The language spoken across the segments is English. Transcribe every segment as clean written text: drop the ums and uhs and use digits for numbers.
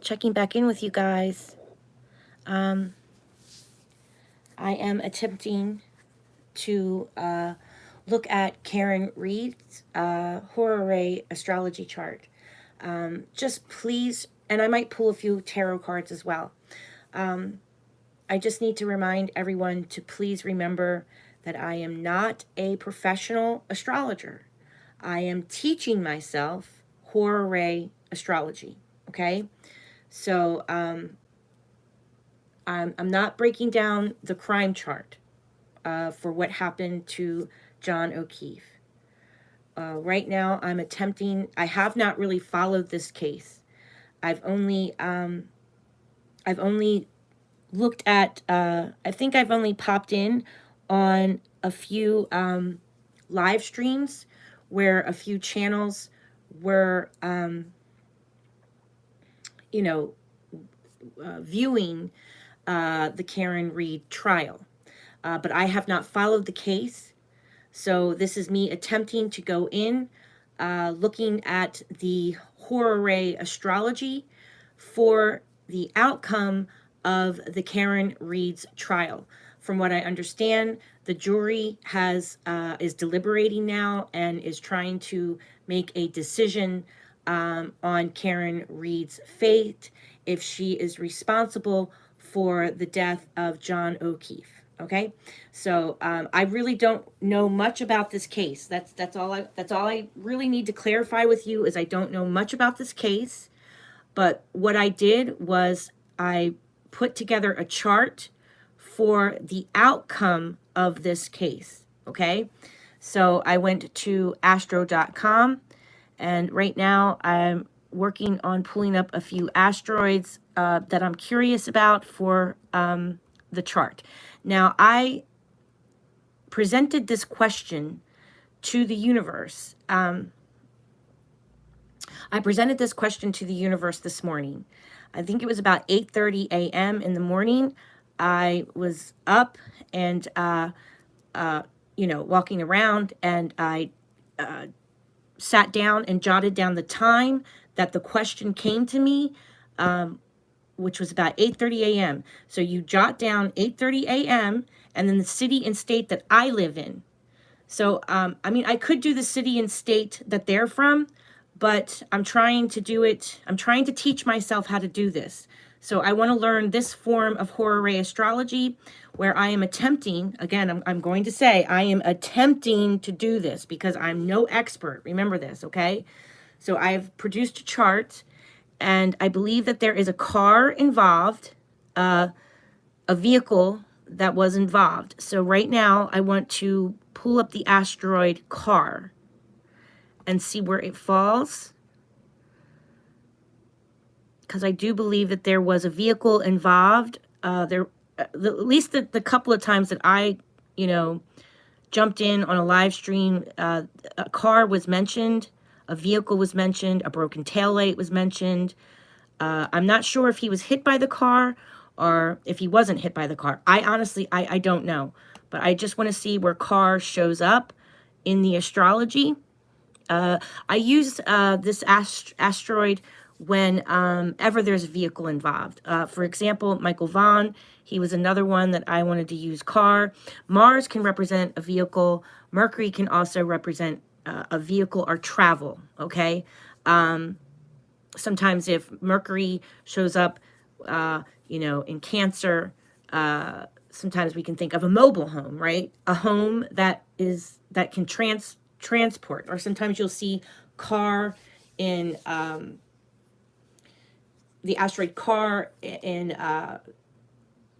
Checking back in with you guys. I am attempting to look at Karen Reed's Horary astrology chart. Just please, and I might pull a few tarot cards as well. I just need to remind everyone to please remember that I am not a professional astrologer. I am teaching myself Horary astrology, okay? So I'm not breaking down the crime chart for what happened to John O'Keefe. Right now, I have not really followed this case. I've only looked at, I think I've only popped in on a few live streams where a few channels were, viewing the Karen Reed trial. But I have not followed the case. So this is me attempting to go in, looking at the Horary astrology for the outcome of the Karen Reed's trial. From what I understand, the jury is deliberating now and is trying to make a decision on Karen Reed's fate, if she is responsible for the death of John O'Keefe. Okay, so I really don't know much about this case. That's all I really need to clarify with you is I don't know much about this case. But what I did was I put together a chart for the outcome of this case. Okay, so I went to astro.com, and right now I'm working on pulling up a few asteroids that I'm curious about for the chart. Now, I presented this question to the universe. I presented this question to the universe this morning. I think it was about 8:30 a.m. in the morning. I was up and, walking around, and I sat down and jotted down the time that the question came to me, which was about 8:30 a.m. So you jot down 8:30 a.m. and then the city and state that I live in. So, I could do the city and state that they're from, but I'm trying to do it. I'm trying to teach myself how to do this. So I want to learn this form of Horary astrology where I am attempting, again, I'm going to say I am attempting to do this because I'm no expert. Remember this, okay? So I've produced a chart, and I believe that there is a car involved, a vehicle that was involved. So right now I want to pull up the asteroid car and see where it falls, because I do believe that there was a vehicle involved. At least the couple of times that I, jumped in on a live stream, a car was mentioned, a vehicle was mentioned, a broken taillight was mentioned. I'm not sure if he was hit by the car or if he wasn't hit by the car. I honestly, I don't know. But I just want to see where car shows up in the astrology. I use this asteroid when ever there's a vehicle involved. For example, Michael Vaughn, he was another one that I wanted to use car. Mars can represent a vehicle. Mercury can also represent a vehicle or travel, okay? Sometimes if Mercury shows up, in Cancer, sometimes we can think of a mobile home, right? A home that can transport. Or sometimes you'll see car in the asteroid car in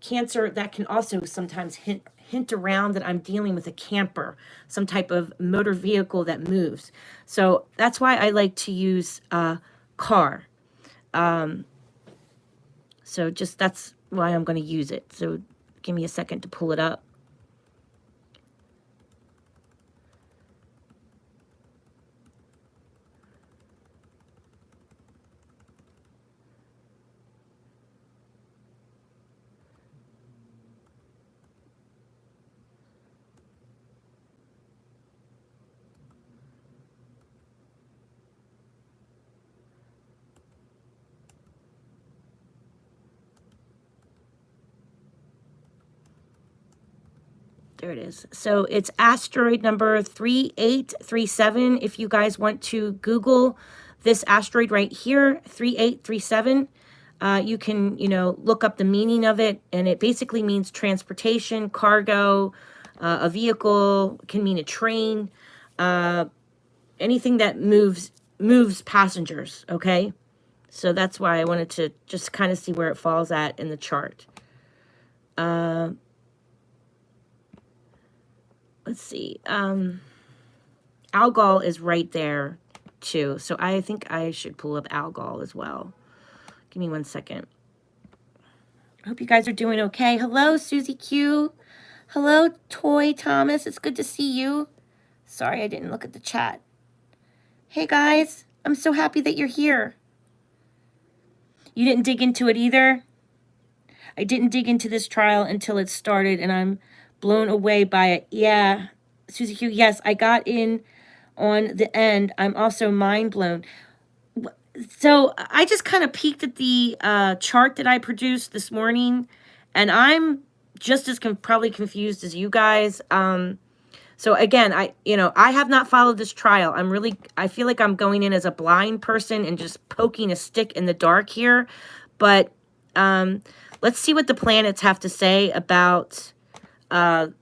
Cancer. That can also sometimes hint around that I'm dealing with a camper, some type of motor vehicle that moves. So that's why I like to use car. So that's why I'm going to use it. So give me a second to pull it up. There it is. So it's asteroid number 3837. If you guys want to Google this asteroid right here, 3837, you can, look up the meaning of it. And it basically means transportation, cargo, a vehicle, can mean a train, anything that moves passengers, okay? So that's why I wanted to just kind of see where it falls at in the chart. Let's see. Algol is right there too. So I think I should pull up Algol as well. Give me 1 second. I hope you guys are doing okay. Hello, Susie Q. Hello, Toy Thomas. It's good to see you. Sorry, I didn't look at the chat. Hey guys, I'm so happy that you're here. You didn't dig into it either? I didn't dig into this trial until it started, and I'm blown away by it. Yeah, Susie Q, yes, I got in on the end. I'm also mind blown. So I just kind of peeked at the chart that I produced this morning, and I'm just as probably confused as you guys. So again, I have not followed this trial. I feel like I'm going in as a blind person and just poking a stick in the dark here. But let's see what the planets have to say about, the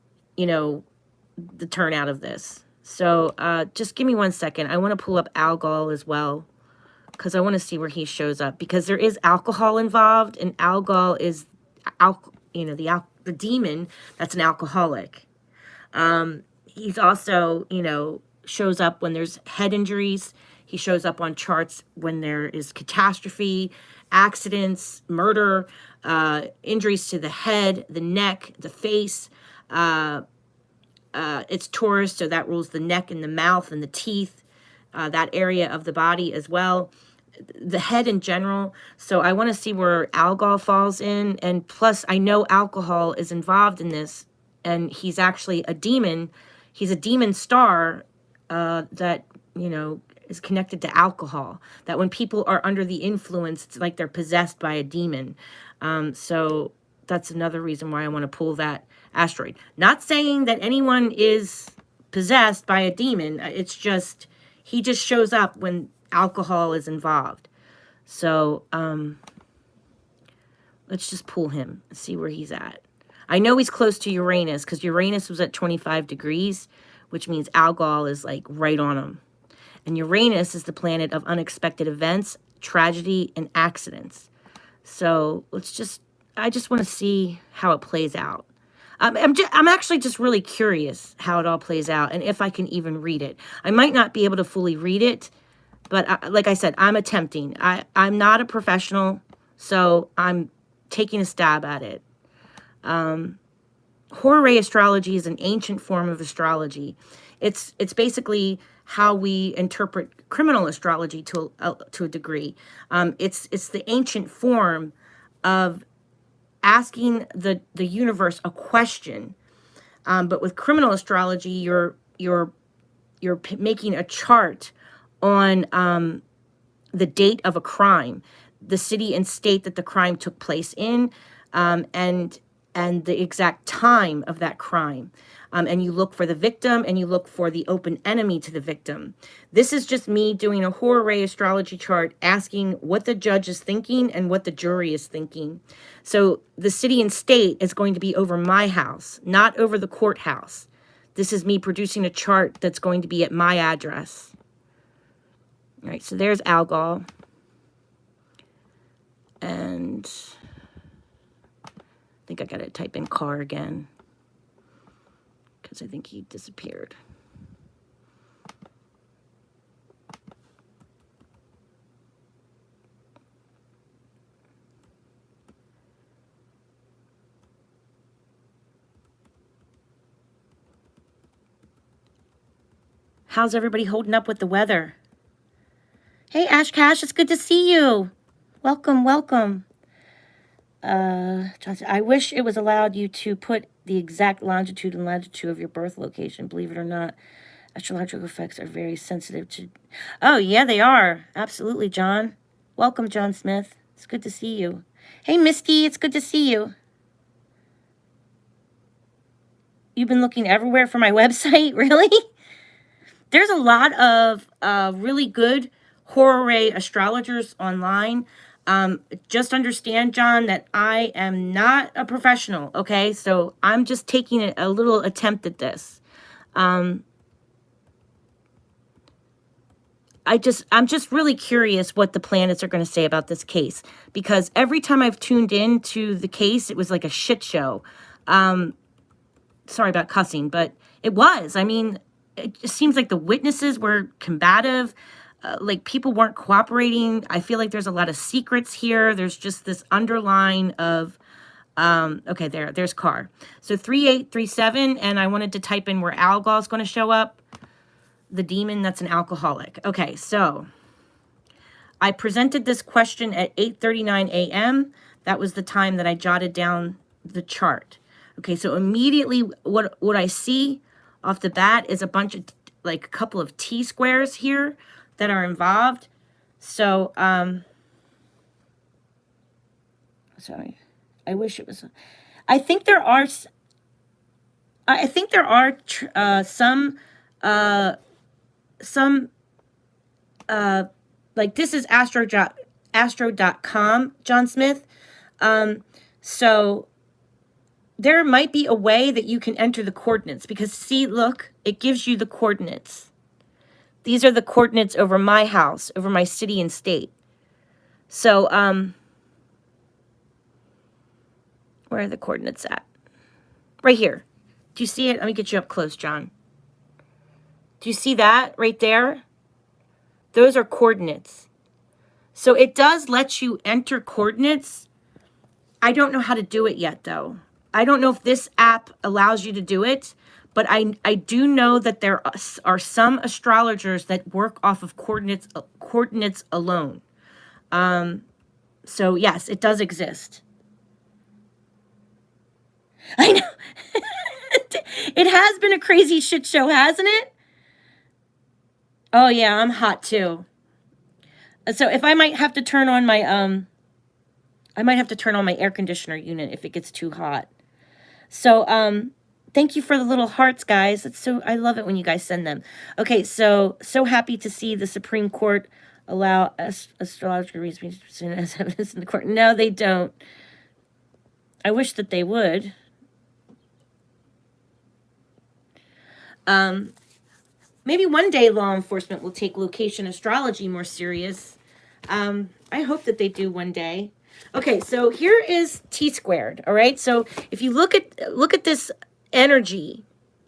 turnout of this. So just give me 1 second. I want to pull up Algol as well, because I want to see where he shows up, because there is alcohol involved, and Algol is, the demon that's an alcoholic. He's also, shows up when there's head injuries. He shows up on charts when there is catastrophe, accidents, murder, injuries to the head, the neck, the face. It's Taurus, so that rules the neck and the mouth and the teeth, that area of the body as well. The head in general. So I want to see where Algol falls in. And plus, I know alcohol is involved in this, and he's actually a demon. He's a demon star that, is connected to alcohol. That when people are under the influence, it's like they're possessed by a demon. So that's another reason why I want to pull that asteroid. Not saying that anyone is possessed by a demon. It's just, he just shows up when alcohol is involved. So let's just pull him and see where he's at. I know he's close to Uranus, because Uranus was at 25 degrees, which means Algol is like right on him. And Uranus is the planet of unexpected events, tragedy, and accidents. So I just want to see how it plays out. I'm actually just really curious how it all plays out, and if I can even read it. I might not be able to fully read it, but like I said, I'm attempting. I'm not a professional, so I'm taking a stab at it. Horary astrology is an ancient form of astrology. It's basically how we interpret criminal astrology to a degree. It's the ancient form of asking the universe a question. But with criminal astrology, you're making a chart on the date of a crime, the city and state that the crime took place in, and the exact time of that crime. And you look for the victim, and you look for the open enemy to the victim. This is just me doing a Horary astrology chart, asking what the judge is thinking and what the jury is thinking. So the city and state is going to be over my house, not over the courthouse. This is me producing a chart that's going to be at my address. All right, so there's Algol. And I think I got to type in car again, because I think he disappeared. How's everybody holding up with the weather? Hey, Ash Cash, it's good to see you. Welcome, welcome. Johnson, I wish it was allowed you to put the exact longitude and latitude of your birth location. Believe it or not, astrological effects are very sensitive to... Oh, yeah, they are. Absolutely, John. Welcome, John Smith. It's good to see you. Hey, Misty, it's good to see you. You've been looking everywhere for my website? Really? There's a lot of really good Horary astrologers online. Just understand, John, that I am not a professional, okay? So I'm just taking a little attempt at this. I'm just really curious what the planets are going to say about this case, because every time I've tuned in to the case, it was like a shit show. Sorry about cussing, but it was. I mean, it just seems like the witnesses were combative. Like people weren't cooperating. I feel like there's a lot of secrets here. There's just this underline of, okay, there's car. So 3837, and I wanted to type in where Algol is going to show up. The demon, that's an alcoholic. Okay, so I presented this question at 8:39 a.m. That was the time that I jotted down the chart. Okay, so immediately what I see off the bat is a bunch of, like a couple of T-squares here that are involved. So, sorry, I wish it was, I think there are some, like this is astro.com, John Smith. So there might be a way that you can enter the coordinates, because see, look, it gives you the coordinates. These are the coordinates over my house, over my city and state. So, where are the coordinates at? Right here. Do you see it? Let me get you up close, John. Do you see that right there? Those are coordinates. So it does let you enter coordinates. I don't know how to do it yet, though. I don't know if this app allows you to do it, but I do know that there are some astrologers that work off of coordinates alone. So yes, it does exist. I know. It has been a crazy shit show, hasn't it? Oh yeah, I'm hot too. So if I might have to turn on my I might have to turn on my air conditioner unit if it gets too hot. So thank you for the little hearts, guys. It's so, I love it when you guys send them. Okay, so happy to see the Supreme Court allow astrologer reasons as evidence in the court. No, they don't. I wish that they would. Maybe one day law enforcement will take location astrology more serious. I hope that they do one day. Okay, so here is T squared, all right? So if you look at this energy,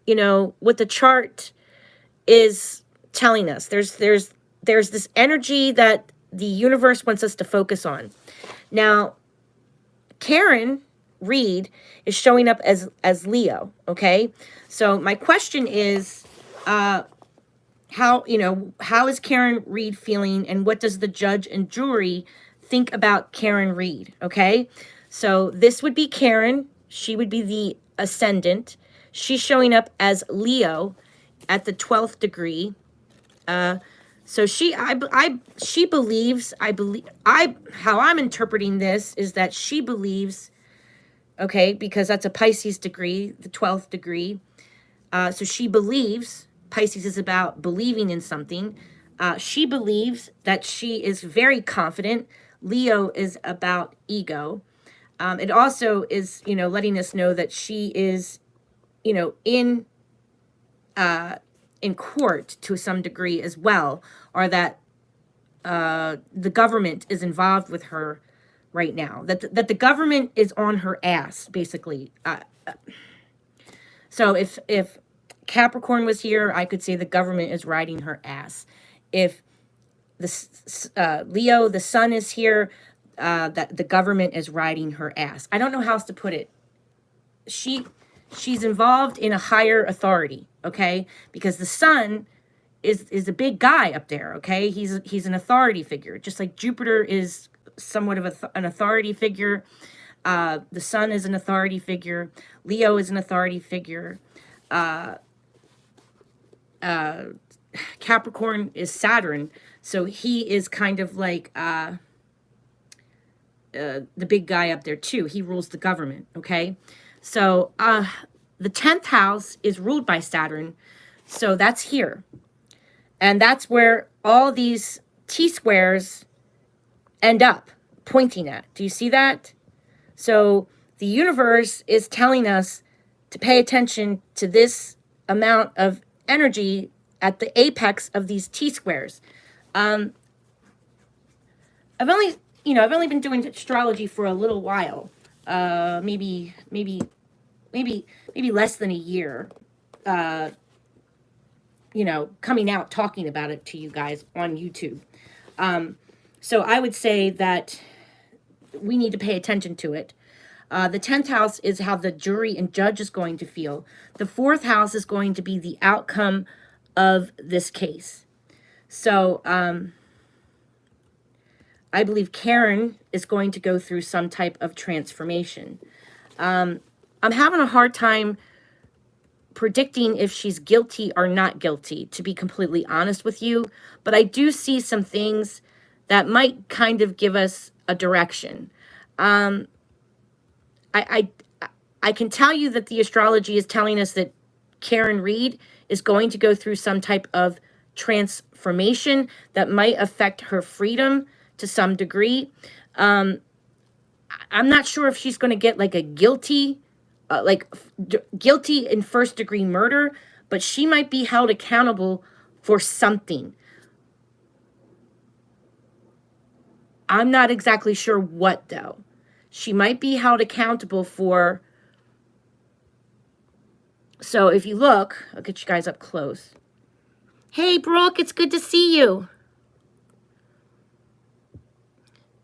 you know, what the chart is telling us. There's this energy that the universe wants us to focus on. Now, Karen Reed is showing up as Leo, okay? So my question is, how is Karen Reed feeling, and what does the judge and jury think about Karen Reed? Okay, so this would be Karen. She would be the ascendant. She's showing up as Leo at the 12th degree. So she believes, how I'm interpreting this is that she believes, okay, because that's a Pisces degree, the 12th degree. So she believes, Pisces is about believing in something. She believes that she is very confident. Leo is about ego. It also is, letting us know that she is, in court to some degree as well, or that the government is involved with her right now. That the government is on her ass, basically. So if Capricorn was here, I could say the government is riding her ass. If the Leo, the sun, is here, that the government is riding her ass. I don't know how else to put it. She's involved in a higher authority, okay? Because the sun is a big guy up there, okay? He's an authority figure, just like Jupiter is somewhat of an authority figure. The sun is an authority figure. Leo is an authority figure. Capricorn is Saturn, so he is kind of like the big guy up there too. He rules the government, okay? So the 10th house is ruled by Saturn. So that's here. And that's where all these T-squares end up pointing at. Do you see that? So the universe is telling us to pay attention to this amount of energy at the apex of these T-squares. I've only been doing astrology for a little while, maybe less than a year. Coming out talking about it to you guys on YouTube. So I would say that we need to pay attention to it. The 10th house is how the jury and judge is going to feel. The 4th house is going to be the outcome of this case. So I believe Karen is going to go through some type of transformation. I'm having a hard time predicting if she's guilty or not guilty, to be completely honest with you. But I do see some things that might kind of give us a direction. I can tell you that the astrology is telling us that Karen Reed is going to go through some type of transformation that might affect her freedom to some degree. I'm not sure if she's going to get like a guilty in first degree murder, but she might be held accountable for something. I'm not exactly sure what, though. She might be held accountable for. So if you look, I'll get you guys up close. Hey, Brooke, it's good to see you.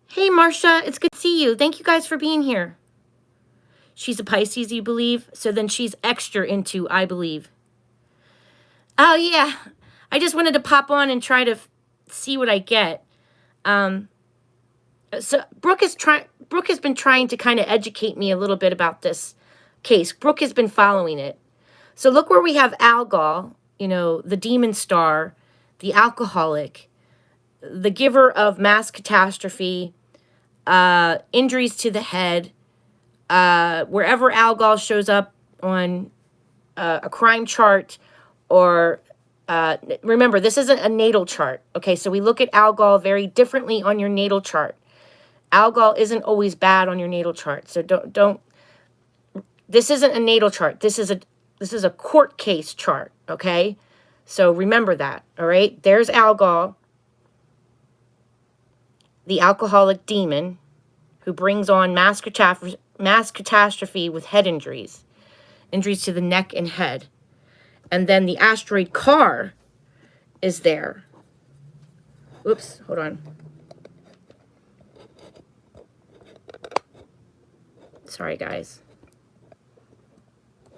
Hey, Marcia, it's good to see you. Thank you guys for being here. She's a Pisces, you believe? So then she's extra into, I believe. Oh, yeah. I just wanted to pop on and try to see what I get. So Brooke has been trying to kind of educate me a little bit about this case. Brooke has been following it. So look where we have Algol, the demon star, the alcoholic, the giver of mass catastrophe, injuries to the head. Wherever Algol shows up on a crime chart, or remember, this isn't a natal chart. Okay, so we look at Algol very differently on your natal chart. Algol isn't always bad on your natal chart. So don't. This isn't a natal chart. This is a court case chart. Okay, so remember that. All right, there's Algol, the alcoholic demon, who brings on mass catastrophe with head injuries to the neck and head. And then the asteroid car is there. Oops, hold on. Sorry, guys.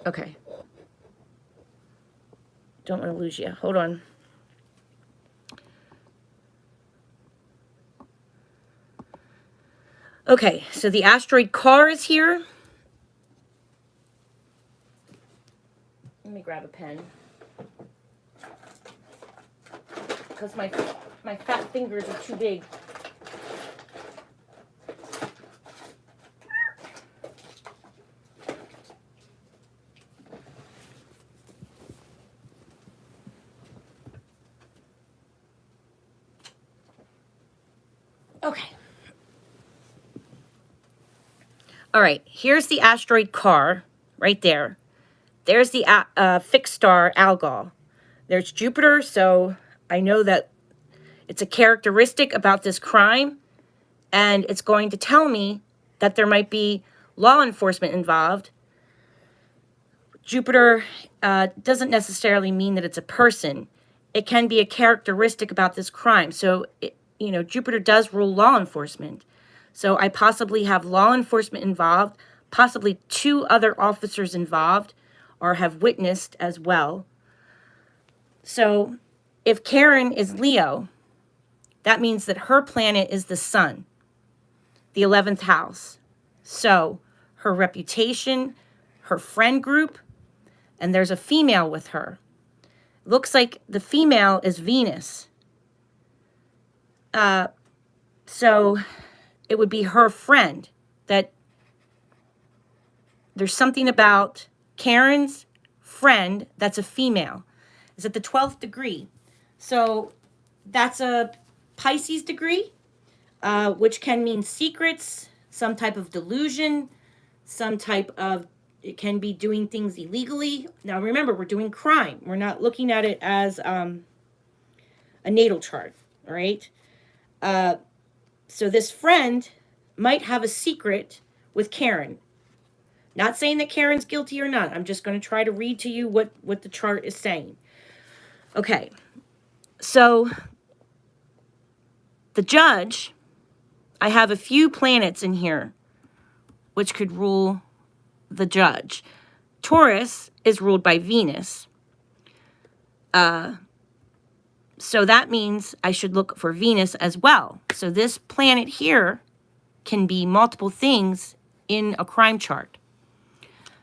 Okay. Don't want to lose you. Hold on. Okay, so the asteroid car is here. Let me grab a pen. Because my fat fingers are too big. Okay. All right, here's the asteroid car right there. There's the fixed star Algol. There's Jupiter, so I know that it's a characteristic about this crime, and it's going to tell me that there might be law enforcement involved. Jupiter doesn't necessarily mean that it's a person. It can be a characteristic about this crime. So, Jupiter does rule law enforcement. So I possibly have law enforcement involved, possibly 2 other officers involved, or have witnessed as well. So if Karen is Leo, that means that her planet is the sun, the 11th house. So her reputation, her friend group, and there's a female with her. Looks like the female is Venus. So it would be her friend that there's something about Karen's friend, that's a female, is at the 12th degree. So that's a Pisces degree, which can mean secrets, some type of delusion, some type of, it can be doing things illegally. Now remember, we're doing crime. We're not looking at it as a natal chart, all right? So this friend might have a secret with Karen. Not saying that Karen's guilty or not. I'm just going to try to read to you what the chart is saying. Okay. So the judge, I have a few planets in here which could rule the judge. Taurus is ruled by Venus. So that means I should look for Venus as well. So this planet here can be multiple things in a crime chart.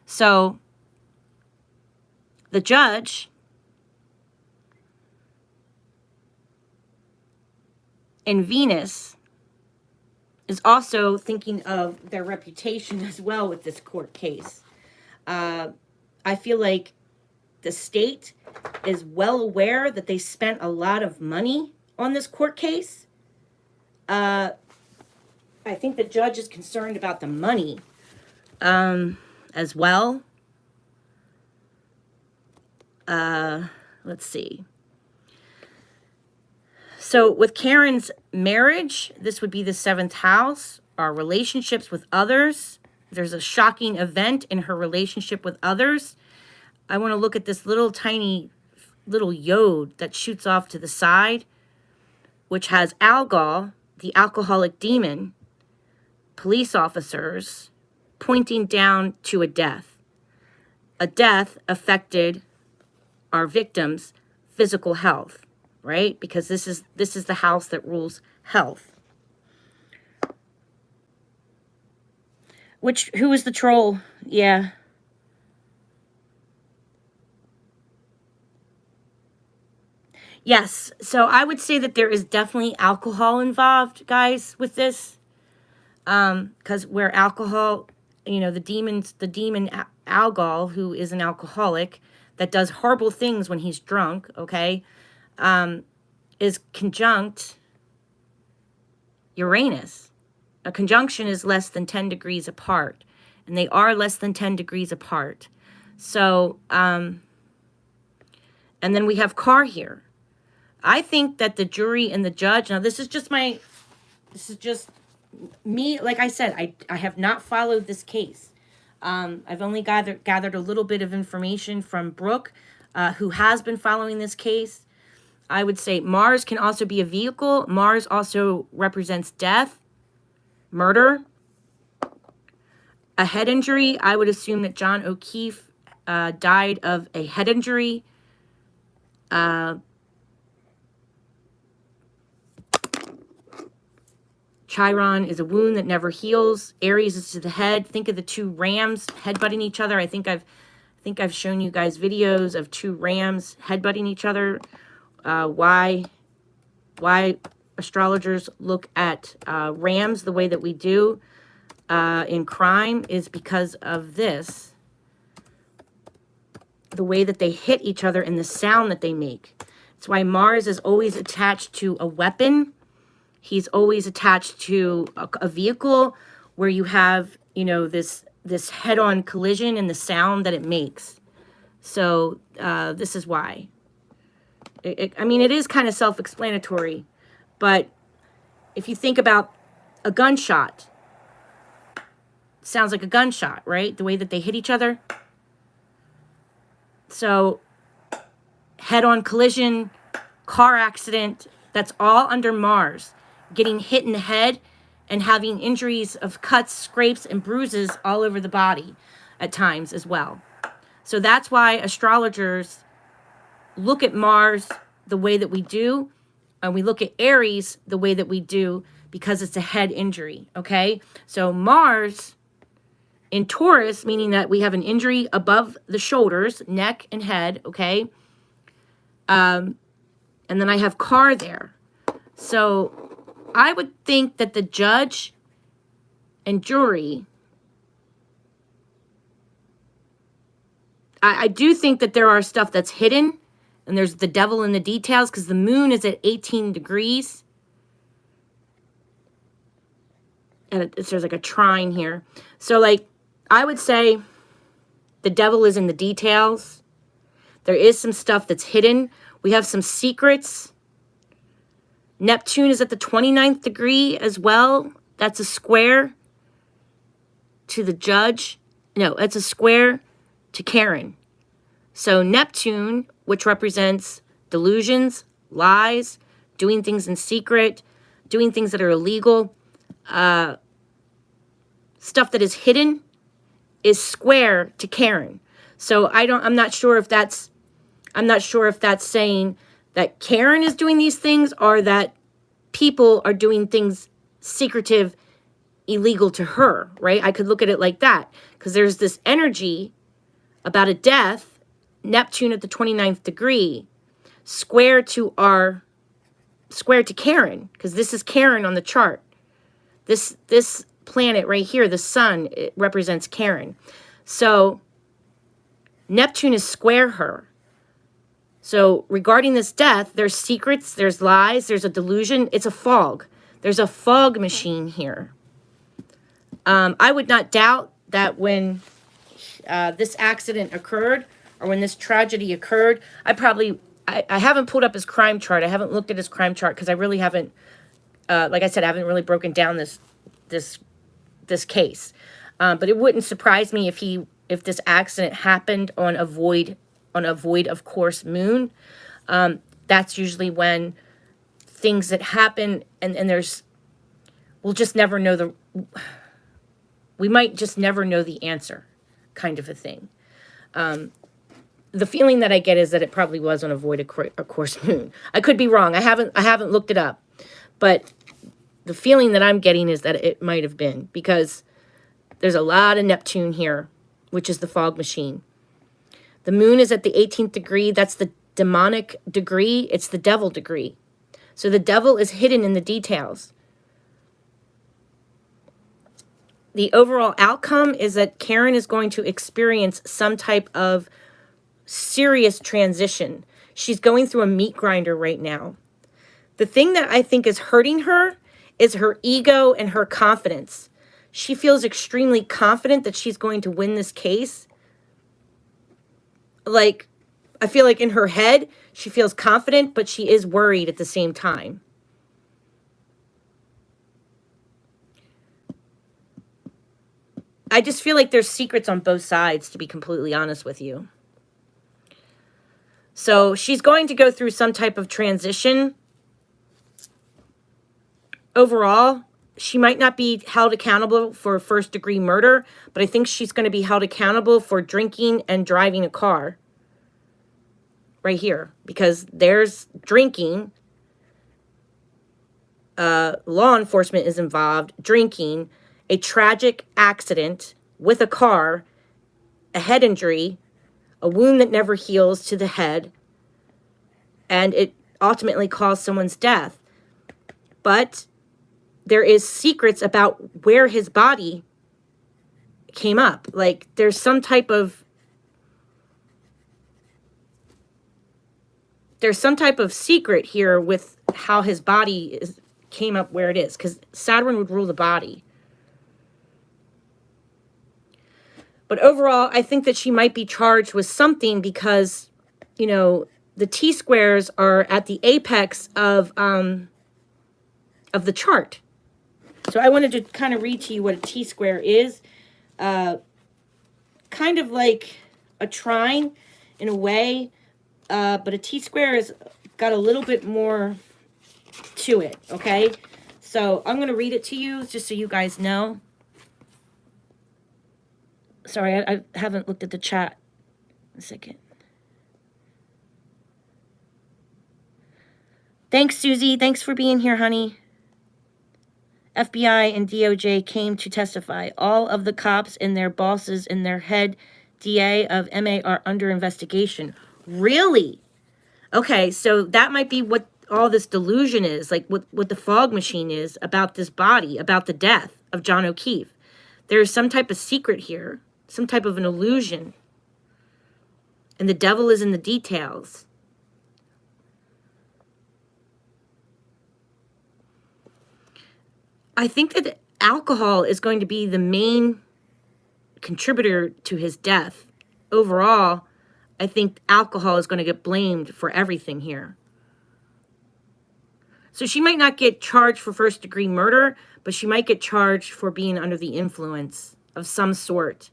So the judge and Venus is also thinking of their reputation as well with this court case. I feel like the state is well aware that they spent a lot of money on this court case. I think the judge is concerned about the money as well. Let's see. So with Karen's marriage, this would be the 7th house, our relationships with others. There's a shocking event in her relationship with others. I want to look at this little tiny little yod that shoots off to the side, which has Algol, the alcoholic demon, police officers, pointing down to a death. A death affected our victims' physical health, right? Because this is the house that rules health. Who is the troll? Yeah. Yes, so I would say that there is definitely alcohol involved, guys, with this. Because where alcohol, the demon Algol, who is an alcoholic that does horrible things when he's drunk, okay, is conjunct Uranus. A conjunction is less than 10 degrees apart, and they are less than 10 degrees apart. So, and then we have Car here. I think that the jury and the judge, now this is just me, like I said, I have not followed this case. I've only gathered a little bit of information from Brooke, who has been following this case. I would say Mars can also be a vehicle. Mars also represents death, murder, a head injury. I would assume that John O'Keefe died of a head injury. Chiron is a wound that never heals. Aries is to the head. Think of the two rams headbutting each other. I think I've shown you guys videos of two rams headbutting each other. Why astrologers look at rams the way that we do in crime is because of this. The way that they hit each other and the sound that they make. It's why Mars is always attached to a weapon. He's always attached to a vehicle where you have, this head-on collision and the sound that it makes. So this is why. It is kind of self-explanatory, but if you think about a gunshot, it sounds like a gunshot, right? The way that they hit each other. So head-on collision, car accident, that's all under Mars. Getting hit in the head and having injuries of cuts, scrapes, and bruises all over the body at times as well. So that's why astrologers look at Mars the way that we do, and we look at Aries the way that we do, because it's a head injury, okay? So Mars in Taurus, meaning that we have an injury above the shoulders, neck and head, okay? And then I have Car there. So I would think that the judge and jury I do think that there are stuff that's hidden, and there's the devil in the details, because the moon is at 18 degrees. And there's like a trine here. So like, I would say the devil is in the details. There is some stuff that's hidden. We have some secrets. Neptune is at the 29th degree as well. That's a square to the judge. No, it's a square to Karen. So Neptune, which represents delusions, lies, doing things in secret, doing things that are illegal, stuff that is hidden, is square to Karen. So I'm not sure if that's saying that Karen is doing these things, or that people are doing things secretive, illegal to her, right? I could look at it like that, because there's this energy about a death, Neptune at the 29th degree, square to Karen, because this is Karen on the chart. This planet right here, the sun, it represents Karen. So Neptune is square her. So regarding this death, there's secrets, there's lies, there's a delusion. It's a fog. There's a fog machine here. I would not doubt that when this accident occurred, or when this tragedy occurred, I haven't pulled up his crime chart. I haven't looked at his crime chart because I really haven't, like I said, I haven't really broken down this case. But it wouldn't surprise me if this accident happened on a void of course moon. That's usually when things that happen and we'll just never know we might just never know the answer, kind of a thing. The feeling that I get is that it probably was on a void of course moon. I could be wrong. I haven't looked it up, but the feeling that I'm getting is that it might have been, because there's a lot of Neptune here, which is the fog machine. The moon is at the 18th degree. That's the demonic degree. It's the devil degree. So the devil is hidden in the details. The overall outcome is that Karen is going to experience some type of serious transition. She's going through a meat grinder right now. The thing that I think is hurting her is her ego and her confidence. She feels extremely confident that she's going to win this case. Like, I feel like in her head, she feels confident, but she is worried at the same time. I just feel like there's secrets on both sides, to be completely honest with you. So she's going to go through some type of transition. Overall, she might not be held accountable for first-degree murder, but I think she's going to be held accountable for drinking and driving a car. Right here. Because there's drinking. Law enforcement is involved. Drinking. A tragic accident with a car. A head injury. A wound that never heals to the head. And it ultimately caused someone's death. But there is secrets about where his body came up. Like, there's some type of secret here with how his body came up where it is, because Saturn would rule the body. But overall, I think that she might be charged with something because, you know, the T-squares are at the apex of the chart. So I wanted to kind of read to you what a T-square is. Kind of like a trine in a way, but a T-square has got a little bit more to it, okay? So I'm going to read it to you just so you guys know. Sorry, I haven't looked at the chat. A second. Thanks, Susie. Thanks for being here, honey. FBI and DOJ came to testify. All of the cops and their bosses and their head DA of MA are under investigation. Really? Okay, so that might be what all this delusion is, like what the fog machine is about this body, about the death of John O'Keefe. There's some type of secret here, some type of an illusion. And the devil is in the details. I think that alcohol is going to be the main contributor to his death. Overall, I think alcohol is going to get blamed for everything here. So she might not get charged for first-degree murder, but she might get charged for being under the influence of some sort.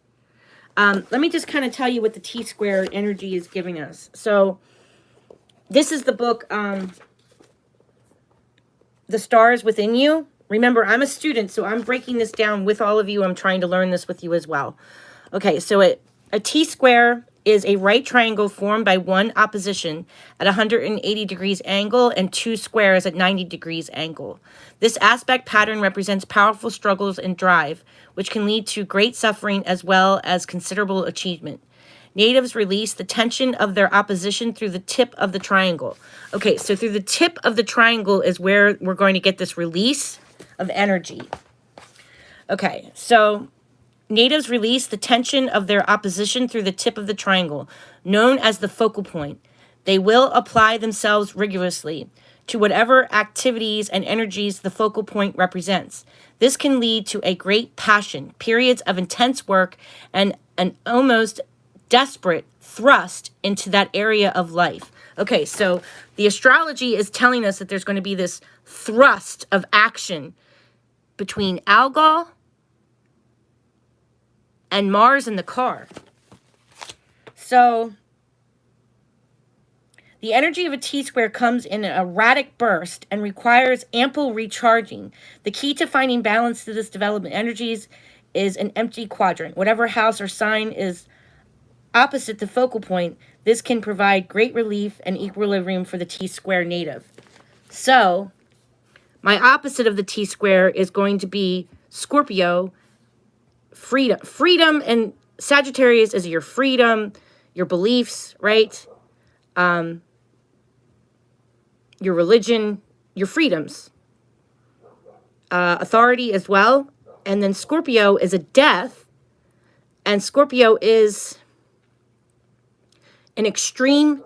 Let me just kind of tell you what the T-square energy is giving us. So this is the book, The Stars Within You. Remember, I'm a student, so I'm breaking this down with all of you. I'm trying to learn this with you as well. Okay, so a T-square is a right triangle formed by one opposition at 180 degrees angle and two squares at 90 degrees angle. This aspect pattern represents powerful struggles and drive, which can lead to great suffering as well as considerable achievement. Natives release the tension of their opposition through the tip of the triangle. Okay, so through the tip of the triangle is where we're going to get this release of energy. Okay, so natives release the tension of their opposition through the tip of the triangle, known as the focal point. They will apply themselves rigorously to whatever activities and energies the focal point represents. This can lead to a great passion, periods of intense work, and an almost desperate thrust into that area of life. Okay, so the astrology is telling us that there's going to be this thrust of action between Algol and Mars in the car. So the energy of a T-square comes in an erratic burst and requires ample recharging. The key to finding balance to this development energies is an empty quadrant. Whatever house or sign is opposite the focal point, this can provide great relief and equilibrium for the T-square native. So my opposite of the T-square is going to be Scorpio, freedom, and Sagittarius is your freedom, your beliefs, right? Your religion, your freedoms, authority as well. And then Scorpio is a death, and Scorpio is an extreme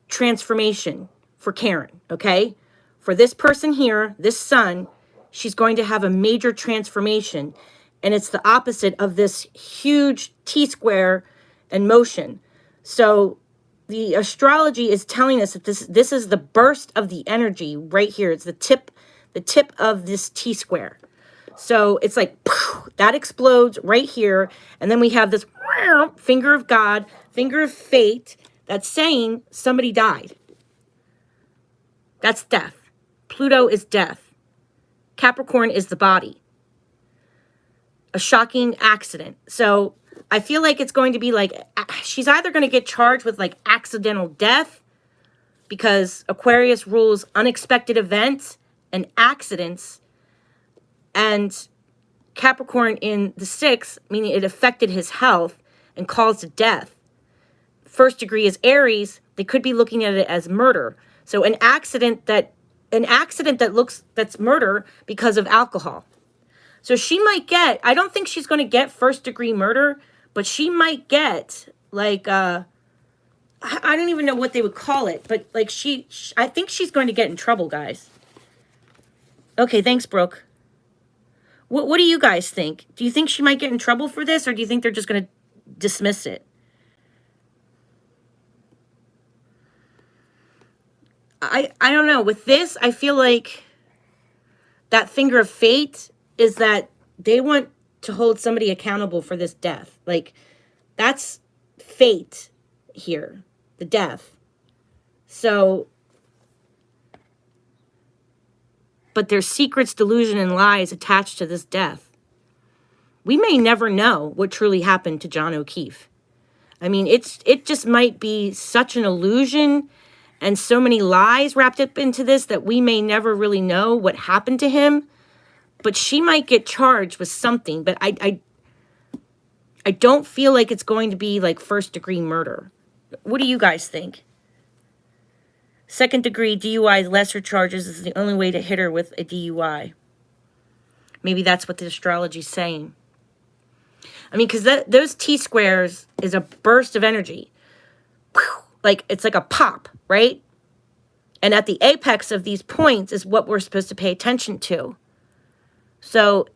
transformation for Karen, okay? For this person here, this sun, she's going to have a major transformation, and it's the opposite of this huge T-square and motion. So the astrology is telling us that this is the burst of the energy right here. It's the tip of this T-square. So it's like, that explodes right here, and then we have this finger of God, finger of fate, that's saying somebody died. That's death. Pluto is death. Capricorn is the body. A shocking accident. So I feel like it's going to be like, she's either going to get charged with like accidental death, because Aquarius rules unexpected events and accidents, and Capricorn in the 6th, meaning it affected his health and caused death. First degree is Aries. They could be looking at it as murder. So an accident that's murder because of alcohol. So she might get, I don't think she's going to get first degree murder, but she might get like, I don't even know what they would call it, but like I think she's going to get in trouble, guys. Okay, thanks, Brooke. What do you guys think? Do you think she might get in trouble for this, or do you think they're just going to dismiss it? I don't know. With this, I feel like that finger of fate is that they want to hold somebody accountable for this death. Like, that's fate here, the death. So, but there's secrets, delusion, and lies attached to this death. We may never know what truly happened to John O'Keefe. I mean, it just might be such an illusion and so many lies wrapped up into this that we may never really know what happened to him. But she might get charged with something. But I don't feel like it's going to be like first degree murder. What do you guys think? Second degree DUI, lesser charges, is the only way to hit her with a DUI. Maybe that's what the astrology is saying. I mean, because those T-squares is a burst of energy. Like, it's like a pop, right? And at the apex of these points is what we're supposed to pay attention to. So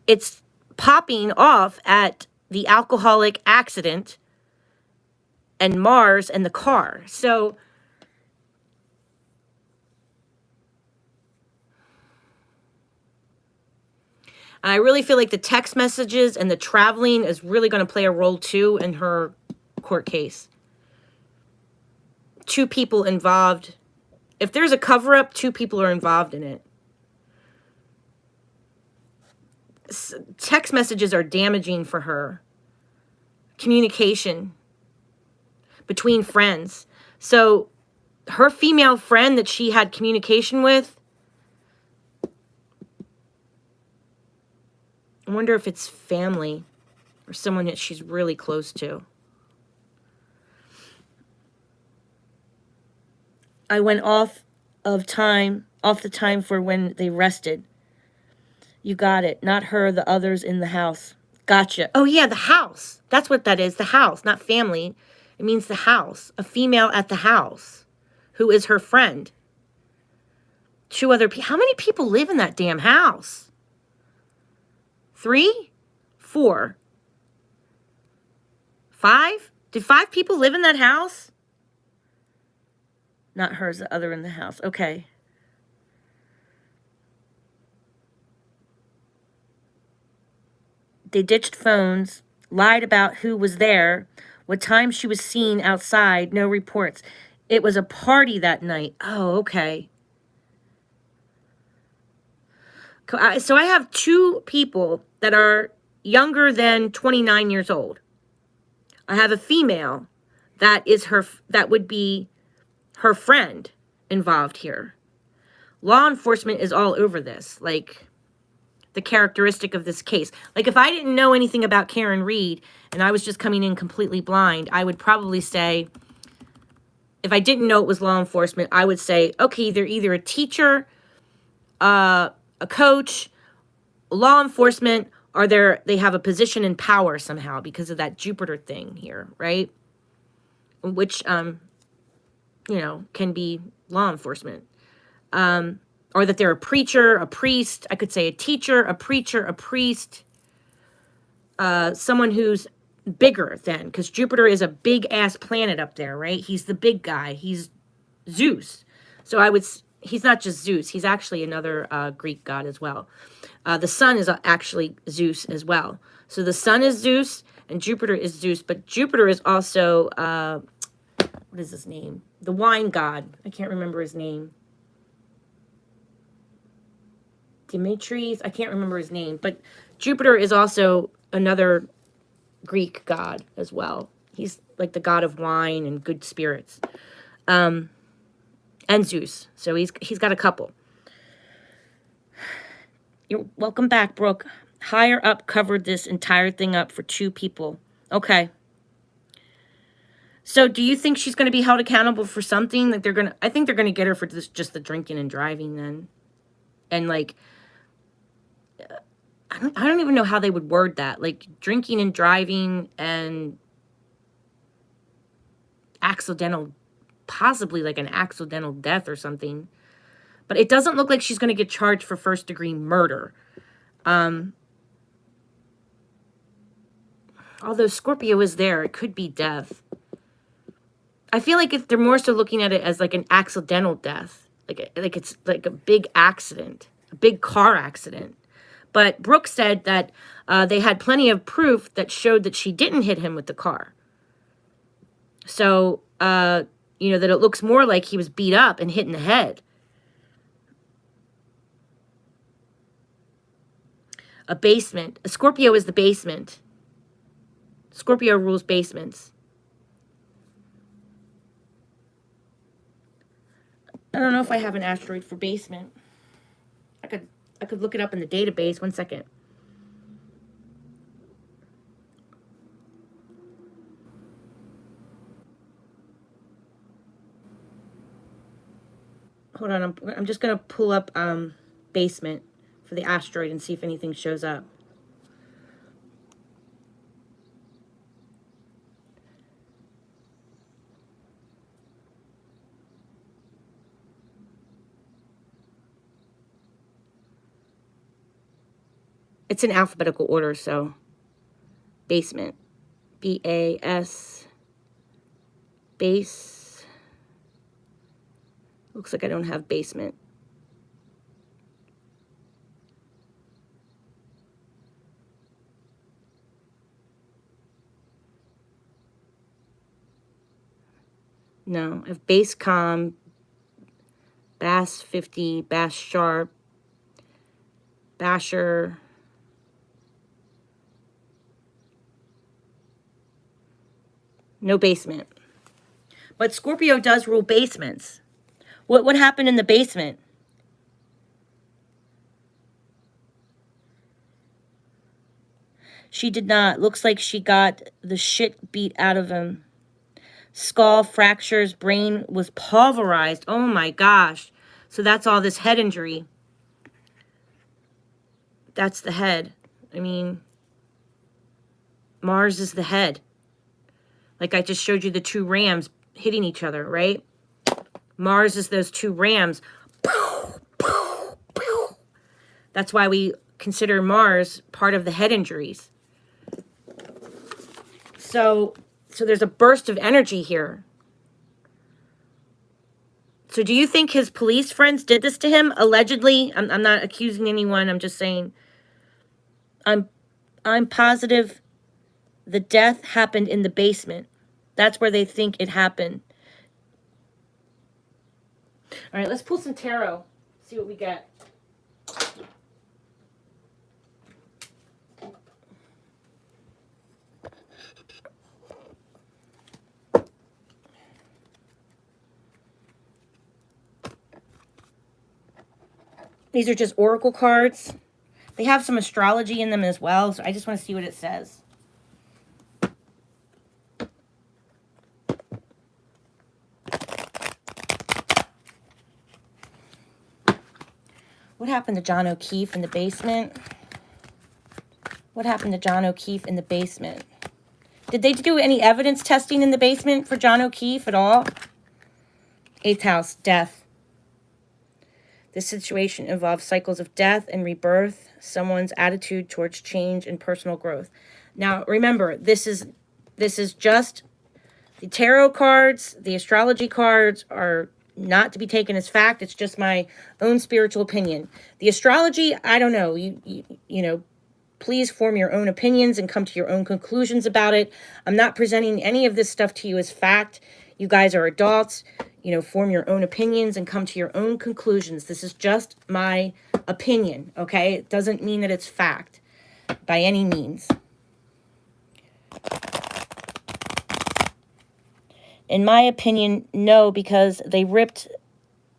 it's popping off at the alcoholic accident and Mars and the car. So I really feel like the text messages and the traveling is really going to play a role too in her court case. 2 people involved. If there's a cover-up, 2 people are involved in it. Text messages are damaging for her. Communication between friends. So her female friend that she had communication with, I wonder if it's family or someone that she's really close to. I went off the time for when they rested. You got it. Not her, the others in the house. Gotcha. Oh, yeah, the house. That's what that is. The house, not family. It means the house. A female at the house who is her friend. 2 other people. How many people live in that damn house? 3? 4? 5? Did 5 people live in that house? Not hers, the other in the house. Okay. They ditched phones, lied about who was there, what time she was seen outside, no reports. It was a party that night. Oh, okay. So I have 2 people that are younger than 29 years old. I have a female that would be her friend involved here. Law enforcement is all over this, like the characteristic of this case. Like, if I didn't know anything about Karen Reed and I was just coming in completely blind, I would probably say, if I didn't know it was law enforcement, I would say, okay, they're either a teacher, a coach, law enforcement, or they have a position in power somehow because of that Juniper thing here, right? Which, can be law enforcement. Or that they're a preacher, a priest. I could say a teacher, a preacher, a priest. Someone who's bigger than, because Juniper is a big-ass planet up there, right? He's the big guy. He's Zeus. So he's not just Zeus. He's actually another Greek god as well. The sun is actually Zeus as well. So the sun is Zeus and Juniper is Zeus. But Juniper is also, what is his name? The wine god. I can't remember his name. Demetrius. I can't remember his name. But Juniper is also another Greek god as well. He's like the god of wine and good spirits. And Zeus. So he's got a couple. You're welcome back, Brooke. Higher up covered this entire thing up for 2 people. Okay. So do you think she's going to be held accountable for something? Like I think they're going to get her for just the drinking and driving then. And like, I don't even know how they would word that. Like drinking and driving and possibly like an accidental death or something. But it doesn't look like she's going to get charged for first-degree murder. Although Scorpio is there, it could be death. I feel like if they're more so looking at it as like an accidental death. Like it's like a big accident. A big car accident. But Brooke said that they had plenty of proof that showed that she didn't hit him with the car. So, that it looks more like he was beat up and hit in the head. A basement. A Scorpio is the basement. Scorpio rules basements. I don't know if I have an asteroid for basement. I could look it up in the database. 1 second. Hold on. I'm just going to pull up basement for the asteroid and see if anything shows up. It's in alphabetical order, so basement. B-A-S. Base. Looks like I don't have basement. No, I have base com, bass 50, bass sharp, basher. No basement. But Scorpio does rule basements. What happened in the basement? She did not. Looks like she got the shit beat out of him. Skull fractures, brain was pulverized. Oh my gosh. So that's all this head injury. That's the head. I mean, Mars is the head. Like I just showed you the two rams hitting each other, right? Mars is those two rams. That's why we consider Mars part of the head injuries. So there's a burst of energy here. So do you think his police friends did this to him? Allegedly. I'm not accusing anyone. I'm just saying I'm positive the death happened in the basement. That's where they think it happened. All right, let's pull some tarot. See what we get. These are just oracle cards. They have some astrology in them as well, so I just want to see what it says. What happened to John O'Keefe in the basement? What happened to John O'Keefe in the basement? Did they do any evidence testing in the basement for John O'Keefe at all? 8th house, death. This situation involves cycles of death and rebirth, someone's attitude towards change and personal growth. Now, remember, this is just the tarot cards. The astrology cards are not to be taken as fact. It's just my own spiritual opinion. The astrology, I don't know. You know, please form your own opinions and come to your own conclusions about it. I'm not presenting any of this stuff to you as fact. You guys are adults. You know, form your own opinions and come to your own conclusions. This is just my opinion, okay? It doesn't mean that it's fact by any means. In my opinion, no, because they ripped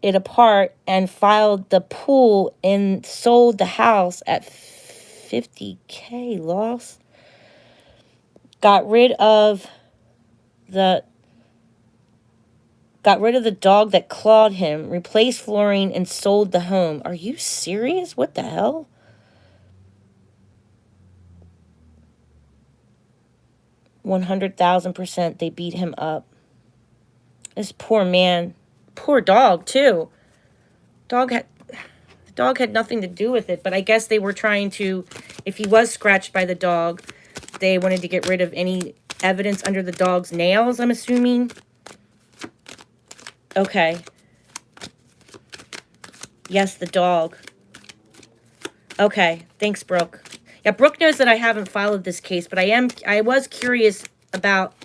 it apart and filed the pool and sold the house at $50K loss. Got rid of the dog that clawed him, replaced flooring, and sold the home. Are you serious? What the hell? $100,000% they beat him up. This poor man. Poor dog, too. The dog had nothing to do with it, but I guess they were trying to, if he was scratched by the dog, they wanted to get rid of any evidence under the dog's nails, I'm assuming. Okay. Yes, the dog. Okay. Thanks, Brooke. Yeah, Brooke knows that I haven't followed this case, but I was curious about,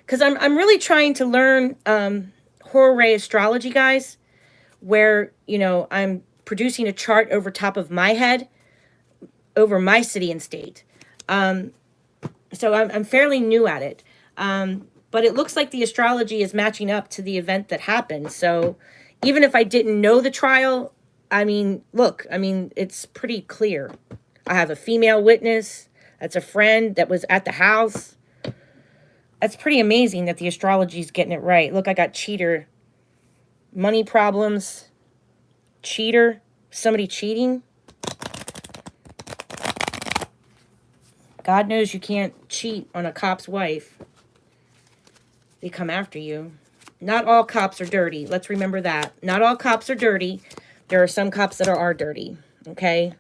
because I'm really trying to learn Horary astrology, guys, where, you know, I'm producing a chart over top of my head, over my city and state. So I'm fairly new at it. But it looks like the astrology is matching up to the event that happened. So even if I didn't know the trial, I mean, look, I mean, it's pretty clear. I have a female witness. That's a friend that was at the house. That's pretty amazing that the astrology is getting it right. Look, I got cheater. Money problems. Cheater. Somebody cheating. God knows you can't cheat on a cop's wife. They come after you. Not all cops are dirty. Let's remember that. Not all cops are dirty. There are some cops that are dirty. Okay?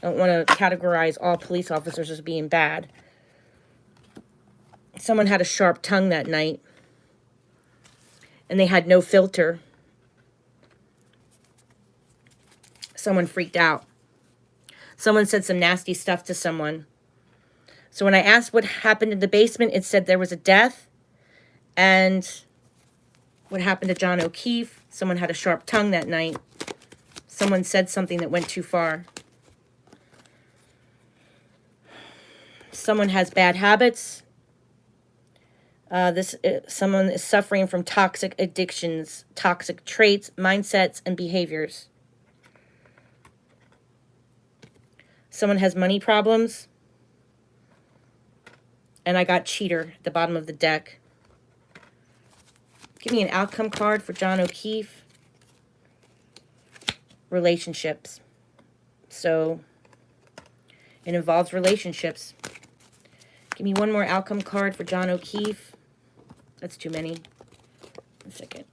I don't want to categorize all police officers as being bad. Someone had a sharp tongue that night, and they had no filter. Someone freaked out. Someone said some nasty stuff to someone. So when I asked what happened in the basement, it said there was a death. And what happened to John O'Keefe? Someone had a sharp tongue that night. Someone said something that went too far. Someone has bad habits. Someone is suffering from toxic addictions, toxic traits, mindsets, and behaviors. Someone has money problems. And I got cheater at the bottom of the deck. Give me an outcome card for John O'Keefe. Relationships. So, it involves relationships. Give me one more outcome card for John O'Keefe. That's too many. A second.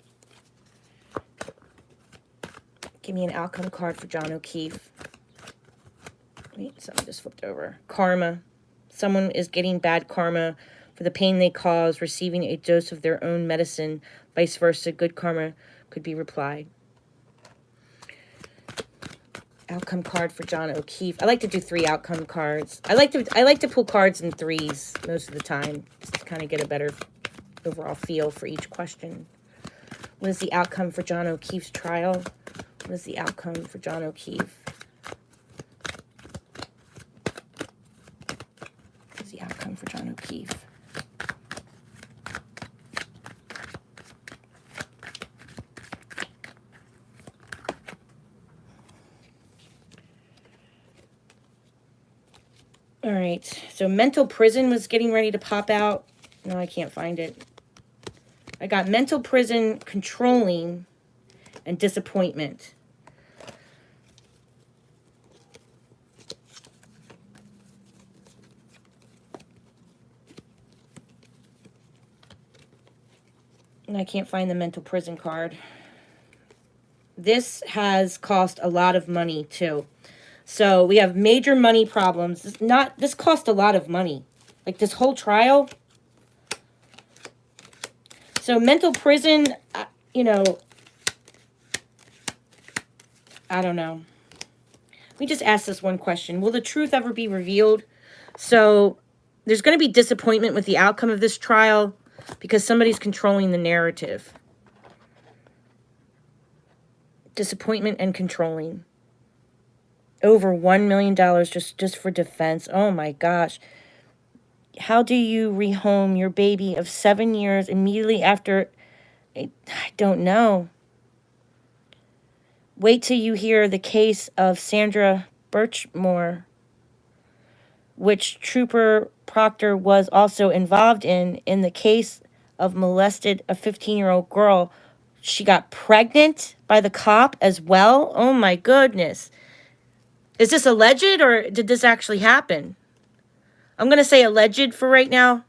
Give me an outcome card for John O'Keefe. Wait, something just flipped over. Karma. Someone is getting bad karma for the pain they cause, receiving a dose of their own medicine. Vice versa, good karma could be replied. Outcome card for John O'Keefe. I like to do 3 outcome cards. I like to pull cards in 3s most of the time, just to kind of get a better overall feel for each question. What is the outcome for John O'Keefe's trial? What is the outcome for John O'Keefe? What is the outcome for John O'Keefe? All right, so mental prison was getting ready to pop out. No, I can't find it. I got mental prison, controlling, and disappointment. And I can't find the mental prison card. This has cost a lot of money, too. So we have major money problems. This cost a lot of money. Like this whole trial. So mental prison, you know, I don't know. Let me just ask this one question. Will the truth ever be revealed? So there's going to be disappointment with the outcome of this trial because somebody's controlling the narrative. Disappointment and controlling. Over $1 million just for defense. Oh my gosh. How do you rehome your baby of 7 years immediately after? I don't know. Wait till you hear the case of Sandra Birchmore, which Trooper Proctor was also involved in the case of molested a 15-year-old girl. She got pregnant by the cop as well. Oh my goodness. Is this alleged or did this actually happen? I'm going to say alleged for right now.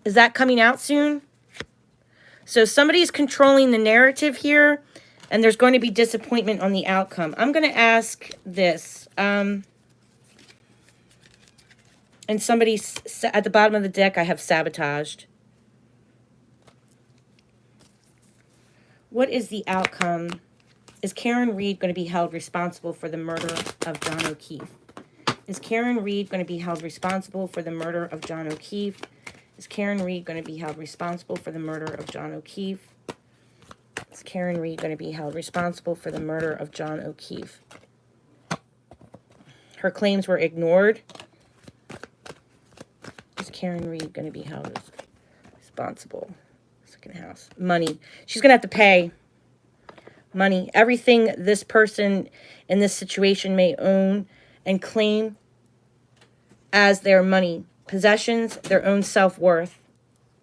Is that coming out soon? So somebody's controlling the narrative here, and there's going to be disappointment on the outcome. I'm going to ask this. And somebody at the bottom of the deck, I have sabotaged. What is the outcome? Is Karen Reed going to be held responsible for the murder of John O'Keefe? Is Karen Reed going to be held responsible for the murder of John O'Keefe? Is Karen Reed going to be held responsible for the murder of John O'Keefe? Is Karen Reed going to be held responsible for the murder of John O'Keefe? Her claims were ignored. Is Karen Reed going to be held responsible? Second house. Money. She's going to have to pay. Money. Everything this person in this situation may own and claim as their money. Possessions, their own self-worth.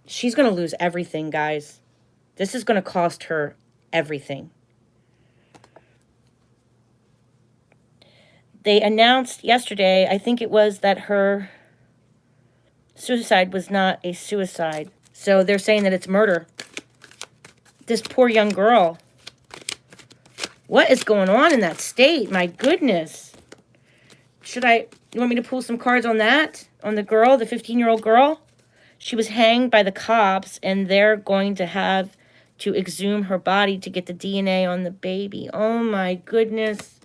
She's going to lose everything, guys. This is going to cost her everything. They announced yesterday, I think it was, that her suicide was not a suicide. So they're saying that it's murder. This poor young girl. What is going on in that state? My goodness. You want me to pull some cards on that? On the girl, the 15-year-old girl? She was hanged by the cops, and they're going to have to exhume her body to get the DNA on the baby. Oh, my goodness.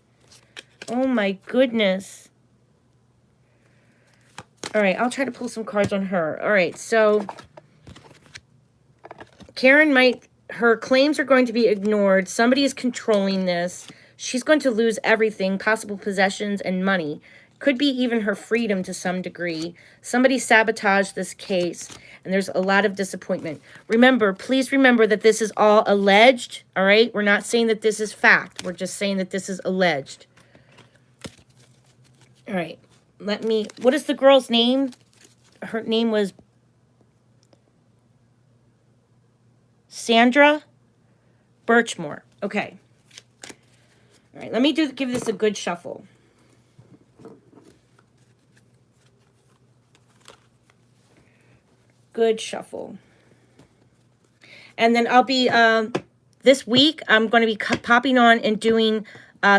Oh, my goodness. All right, I'll try to pull some cards on her. All right, so Karen her claims are going to be ignored. Somebody is controlling this. She's going to lose everything, possible possessions and money. Could be even her freedom to some degree. Somebody sabotaged this case, and there's a lot of disappointment. Remember, please remember that this is all alleged, all right? We're not saying that this is fact. We're just saying that this is alleged. All right, what is the girl's name? Her name was Sandra Birchmore. Okay. All right, let me give this a good shuffle. Good shuffle. And then I'll be, this week, I'm going to be popping on and doing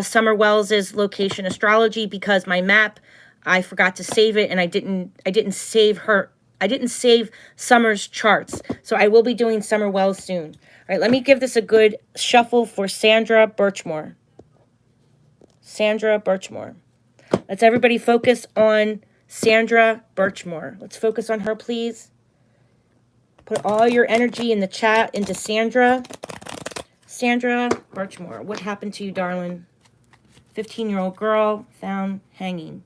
Summer Wells's location astrology, because my map, I forgot to save it, and I didn't save Summer's charts. So I will be doing Summer Wells soon. All right, let me give this a good shuffle for Sandra Birchmore. Sandra Birchmore. Let's everybody focus on Sandra Birchmore. Let's focus on her, please. Put all your energy in the chat into Sandra. Sandra Birchmore. What happened to you, darling? 15-year-old girl found hanging.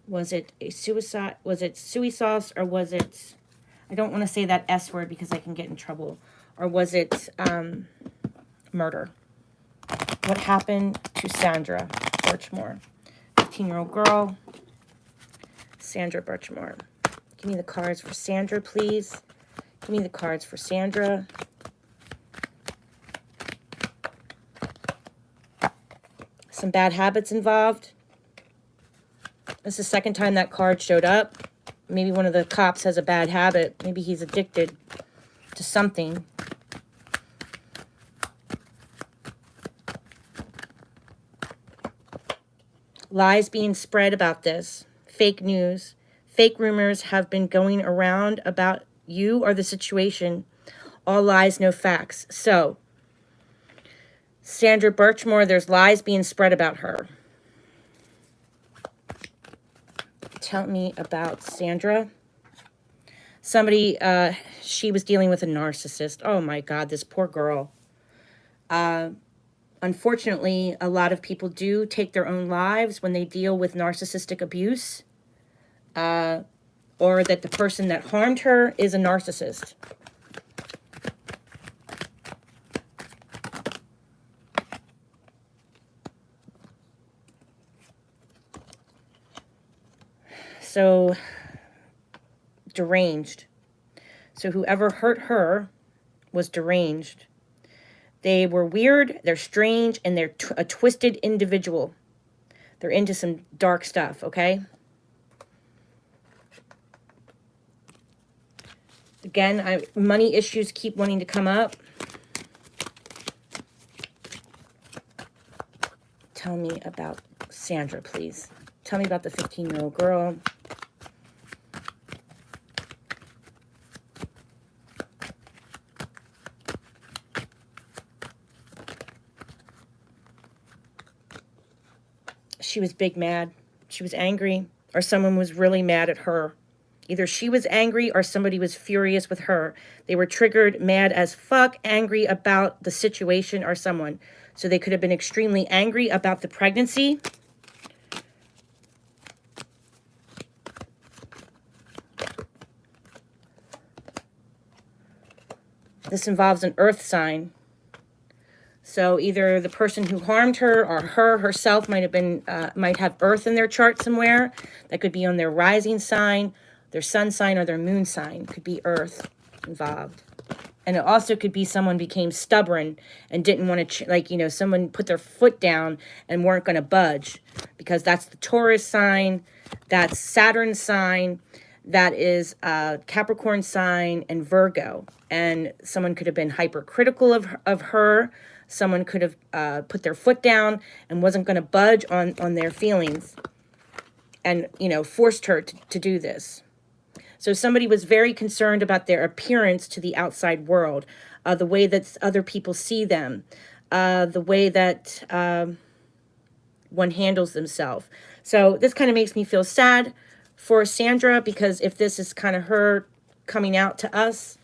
Was it a suicide? Was it suicide, or was it... I don't want to say that S word because I can get in trouble. Or was it murder? What happened to Sandra Birchmore? 15-year-old girl. Sandra Birchmore. Give me the cards for Sandra, please. Give me the cards for Sandra. Some bad habits involved. This is the second time that card showed up. Maybe one of the cops has a bad habit. Maybe he's addicted to something. Lies being spread about this. Fake news. Fake rumors have been going around about you or the situation. All lies, no facts. So, Sandra Birchmore, there's lies being spread about her. Tell me about Sandra. Somebody, she was dealing with a narcissist. Oh my God, this poor girl. Unfortunately, a lot of people do take their own lives when they deal with narcissistic abuse. Or that the person that harmed her is a narcissist. So, deranged. So whoever hurt her was deranged. They were weird, they're strange, and they're a twisted individual. They're into some dark stuff, okay? Again, money issues keep wanting to come up. Tell me about Sandra, please. Tell me about the 15-year-old girl. She was big mad. She was angry, or someone was really mad at her. Either she was angry or somebody was furious with her. They were triggered, mad as fuck, angry about the situation or someone. So they could have been extremely angry about the pregnancy. This involves an earth sign. So either the person who harmed her or her herself might have earth in their chart somewhere. That could be on their rising sign, their sun sign, or their moon sign. Could be earth involved. And it also could be someone became stubborn and didn't want to, someone put their foot down and weren't going to budge. Because that's the Taurus sign, that's Saturn sign, that is Capricorn sign, and Virgo. And someone could have been hypercritical of her, Someone could have put their foot down and wasn't going to budge on their feelings and, you know, forced her to do this. So somebody was very concerned about their appearance to the outside world, the way that other people see them, the way that one handles themselves. So this kind of makes me feel sad for Sandra, because if this is kind of her coming out to us,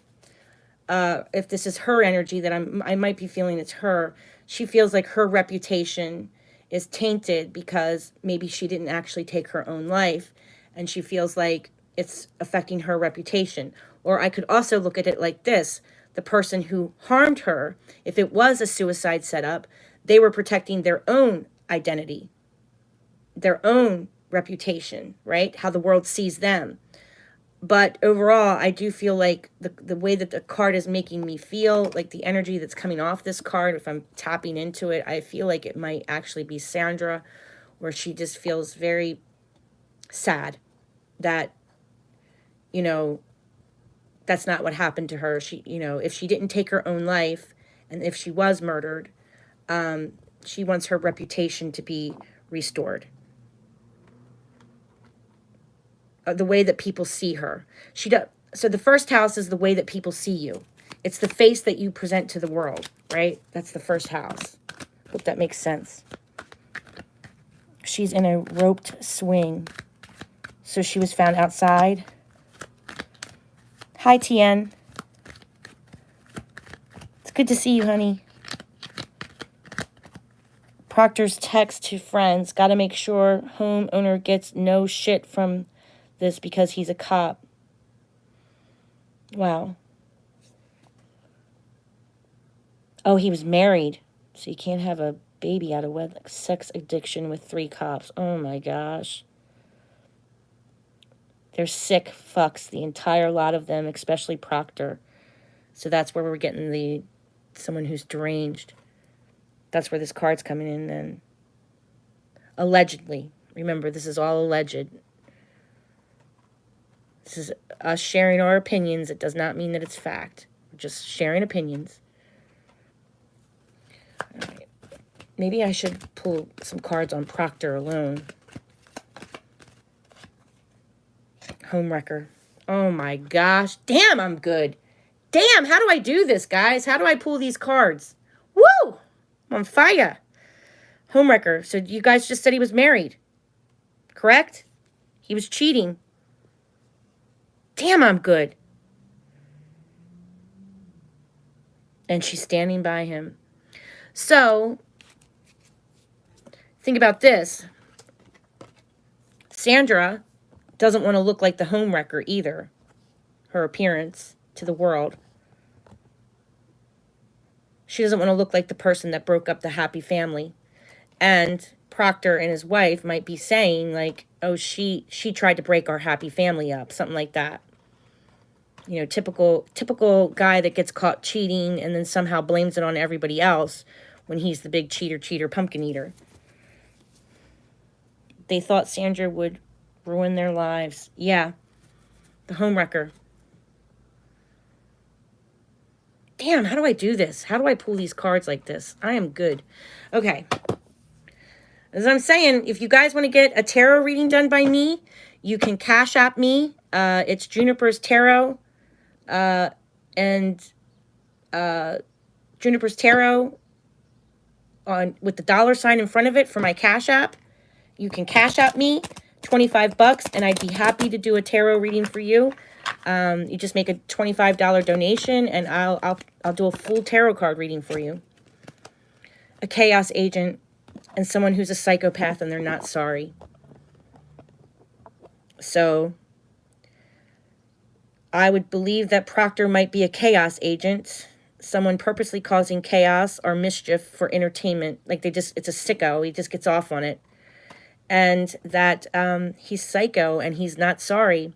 if this is her energy that I might be feeling it's her, she feels like her reputation is tainted because maybe she didn't actually take her own life, and she feels like it's affecting her reputation. Or I could also look at it like this: the person who harmed her, if it was a suicide setup, they were protecting their own identity, their own reputation, right? How the world sees them. But overall, I do feel like the way that the card is making me feel, like the energy that's coming off this card, if I'm tapping into it, I feel like it might actually be Sandra, where she just feels very sad that, you know, that's not what happened to her. She, you know, if she didn't take her own life and if she was murdered, she wants her reputation to be restored. The way that people see her. So the first house is the way that people see you. It's the face that you present to the world, right? That's the first house. Hope that makes sense. She's in a roped swing. So she was found outside. Hi, Tien. It's good to see you, honey. Proctor's text to friends. Got to make sure homeowner gets no shit from this because he's a cop. Wow. Oh, he was married, so you can't have a baby out of wedlock. Sex addiction with 3 cops. Oh my gosh. They're sick fucks, the entire lot of them, especially Proctor. So that's where we're getting someone who's deranged. That's where this card's coming in then. Allegedly. Remember, this is all alleged. This is us sharing our opinions. It does not mean that it's fact. We're just sharing opinions. All right. Maybe I should pull some cards on Proctor alone. Homewrecker. Oh my gosh. Damn, I'm good. Damn, how do I do this, guys? How do I pull these cards? Woo! I'm on fire. Homewrecker. So you guys just said he was married. Correct? He was cheating. Damn, I'm good. And she's standing by him. So, think about this. Sandra doesn't want to look like the homewrecker either. Her appearance to the world. She doesn't want to look like the person that broke up the happy family. And Proctor and his wife might be saying, like, oh, she tried to break our happy family up. Something like that. You know, typical guy that gets caught cheating and then somehow blames it on everybody else when he's the big cheater, pumpkin eater. They thought Sandra would ruin their lives. Yeah. The homewrecker. Damn, how do I do this? How do I pull these cards like this? I am good. Okay. As I'm saying, if you guys want to get a tarot reading done by me, you can Cash App me. It's Juniper's Tarot. Juniper's Tarot with the $ in front of it for my Cash App. You can Cash App me $25 and I'd be happy to do a tarot reading for you. You just make a $25 donation and I'll do a full tarot card reading for you. A chaos agent and someone who's a psychopath and they're not sorry. So I would believe that Proctor might be a chaos agent, someone purposely causing chaos or mischief for entertainment. Like it's a sicko. He just gets off on it. And that he's psycho and he's not sorry.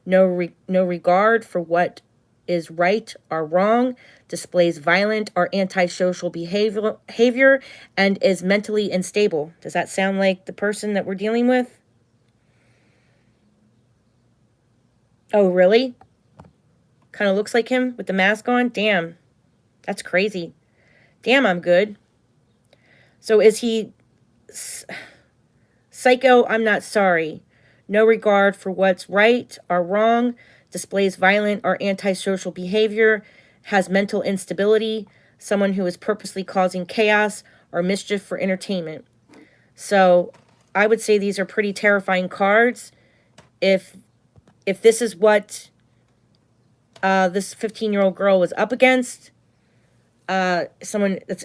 No regard for what is right or wrong, displays violent or antisocial behavior, and is mentally unstable. Does that sound like the person that we're dealing with? Oh, really? Kind of looks like him with the mask on? Damn, that's crazy. Damn, I'm good. So is he psycho? I'm not sorry. No regard for what's right or wrong, displays violent or antisocial behavior, has mental instability, someone who is purposely causing chaos or mischief for entertainment. So I would say these are pretty terrifying cards. If this is what this 15-year-old girl was up against, someone that's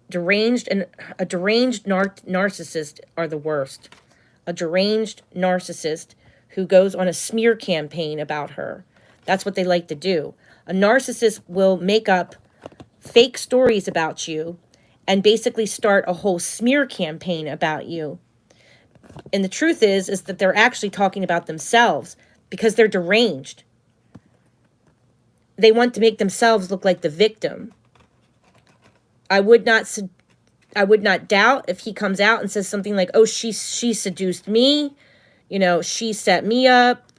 deranged, and a deranged narcissist are the worst. A deranged narcissist who goes on a smear campaign about her. That's what they like to do. A narcissist will make up fake stories about you and basically start a whole smear campaign about you. And the truth is that they're actually talking about themselves because they're deranged. They want to make themselves look like the victim. I would not doubt if he comes out and says something like, "Oh, she seduced me, she set me up,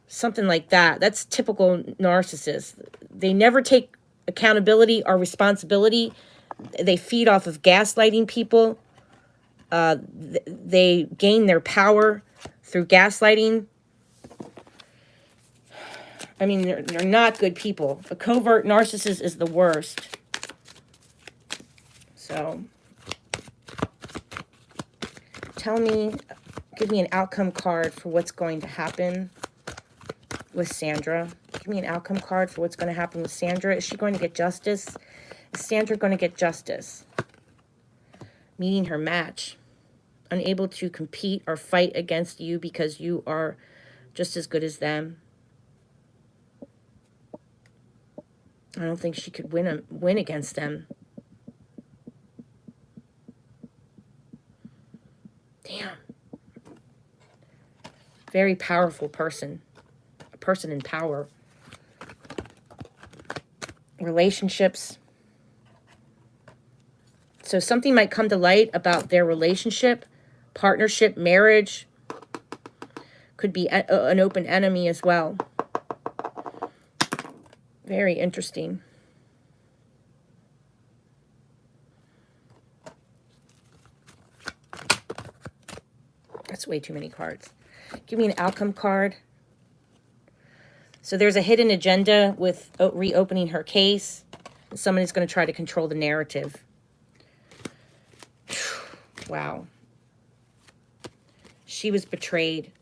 something like that." That's typical narcissists. They never take accountability or responsibility. They feed off of gaslighting people. They gain their power through gaslighting. I mean, they're not good people. A covert narcissist is the worst. So, give me an outcome card for what's going to happen with Sandra. Give me an outcome card for what's going to happen with Sandra. Is she going to get justice? Is Sandra going to get justice? Meeting her match. Unable to compete or fight against you because you are just as good as them. I don't think she could win against them. Damn. Very powerful person. A person in power. Relationships. So something might come to light about their relationship, partnership, marriage. Could be an open enemy as well. Very interesting. That's way too many cards. Give me an outcome card. So there's a hidden agenda with reopening her case. Someone is going to try to control the narrative. Wow. She was betrayed.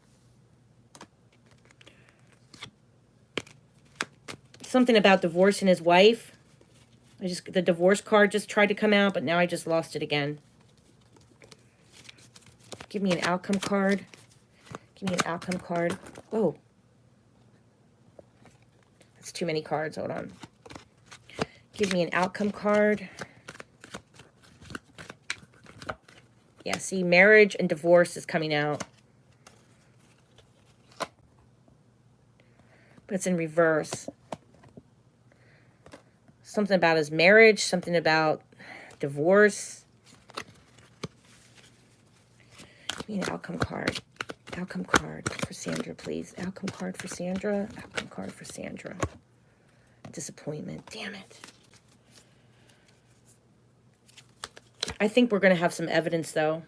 Something about divorcing his wife. The divorce card just tried to come out, but now I just lost it again. Give me an outcome card. Give me an outcome card. Oh. That's too many cards. Hold on. Give me an outcome card. Yeah, see, marriage and divorce is coming out. But it's in reverse. Something about his marriage, something about divorce. Give me an outcome card. Outcome card for Sandra, please. Outcome card for Sandra. Outcome card for Sandra. Disappointment. Damn it. I think we're going to have some evidence, though.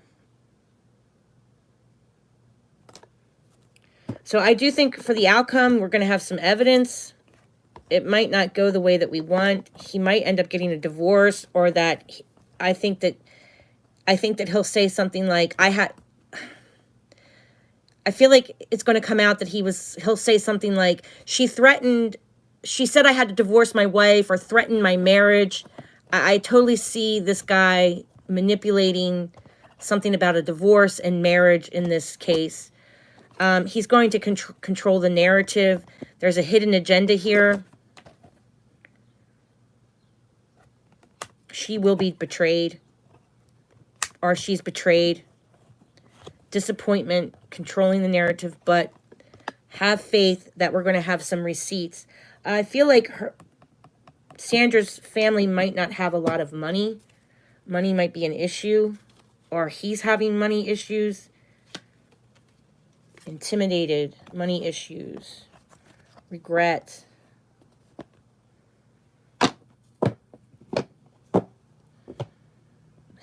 So I do think for the outcome, we're going to have some evidence. It might not go the way that we want. He might end up getting a divorce, or that I think that he'll say something like, I feel like it's going to come out that he'll say something like, she said I had to divorce my wife or threaten my marriage. I totally see this guy manipulating something about a divorce and marriage in this case. He's going to control the narrative. There's a hidden agenda here. She will be betrayed, or she's betrayed. Disappointment, controlling the narrative, but have faith that we're going to have some receipts. I feel like Sandra's family might not have a lot of money. Money might be an issue, or he's having money issues. Intimidated, money issues, regret.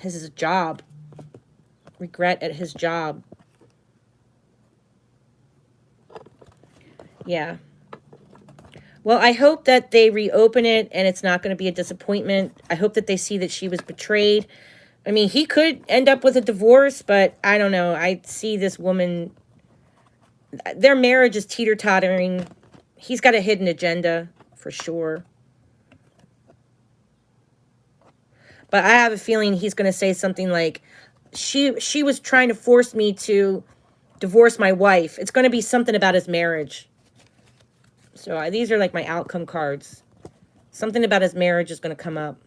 his job. Regret at his job. Yeah. Well, I hope that they reopen it and it's not going to be a disappointment. I hope that they see that she was betrayed. I mean, he could end up with a divorce, but I don't know. I see this woman, their marriage is teeter-tottering. He's got a hidden agenda, for sure. But I have a feeling he's going to say something like, she was trying to force me to divorce my wife. It's going to be something about his marriage. So these are like my outcome cards. Something about his marriage is going to come up.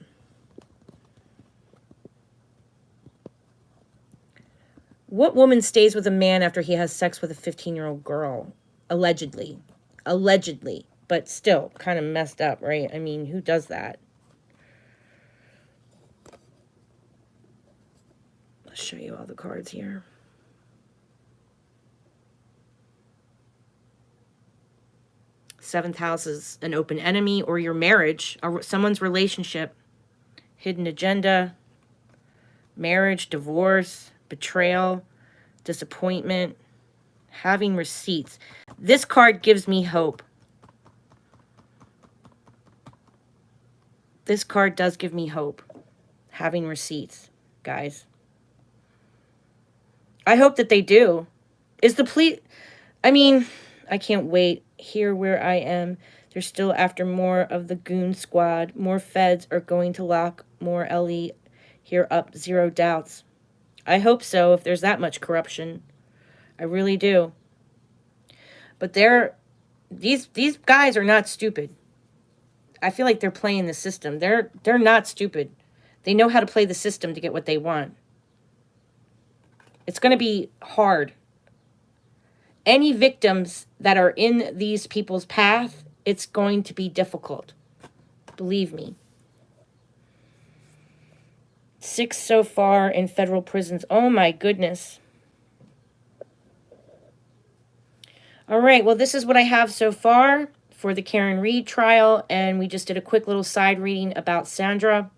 What woman stays with a man after he has sex with a 15-year-old girl? Allegedly. Allegedly. But still, kind of messed up, right? I mean, who does that? I'll show you all the cards here. Seventh house is an open enemy or your marriage, or someone's relationship. Hidden agenda. Marriage, divorce, betrayal, disappointment, having receipts. This card gives me hope. This card does give me hope. Having receipts, guys. I hope that they do. Is the plea... I mean, I can't wait. Here where I am, they're still after more of the goon squad. More feds are going to lock more Ellie here up. Zero doubts. I hope so, if there's that much corruption. I really do. But these guys are not stupid. I feel like they're playing the system. They're not stupid. They know how to play the system to get what they want. It's going to be hard. Any victims that are in these people's path, it's going to be difficult. Believe me. 6 so far in federal prisons. Oh my goodness. All right, well, this is what I have so far for the Karen Reed trial, and we just did a quick little side reading about Sandra.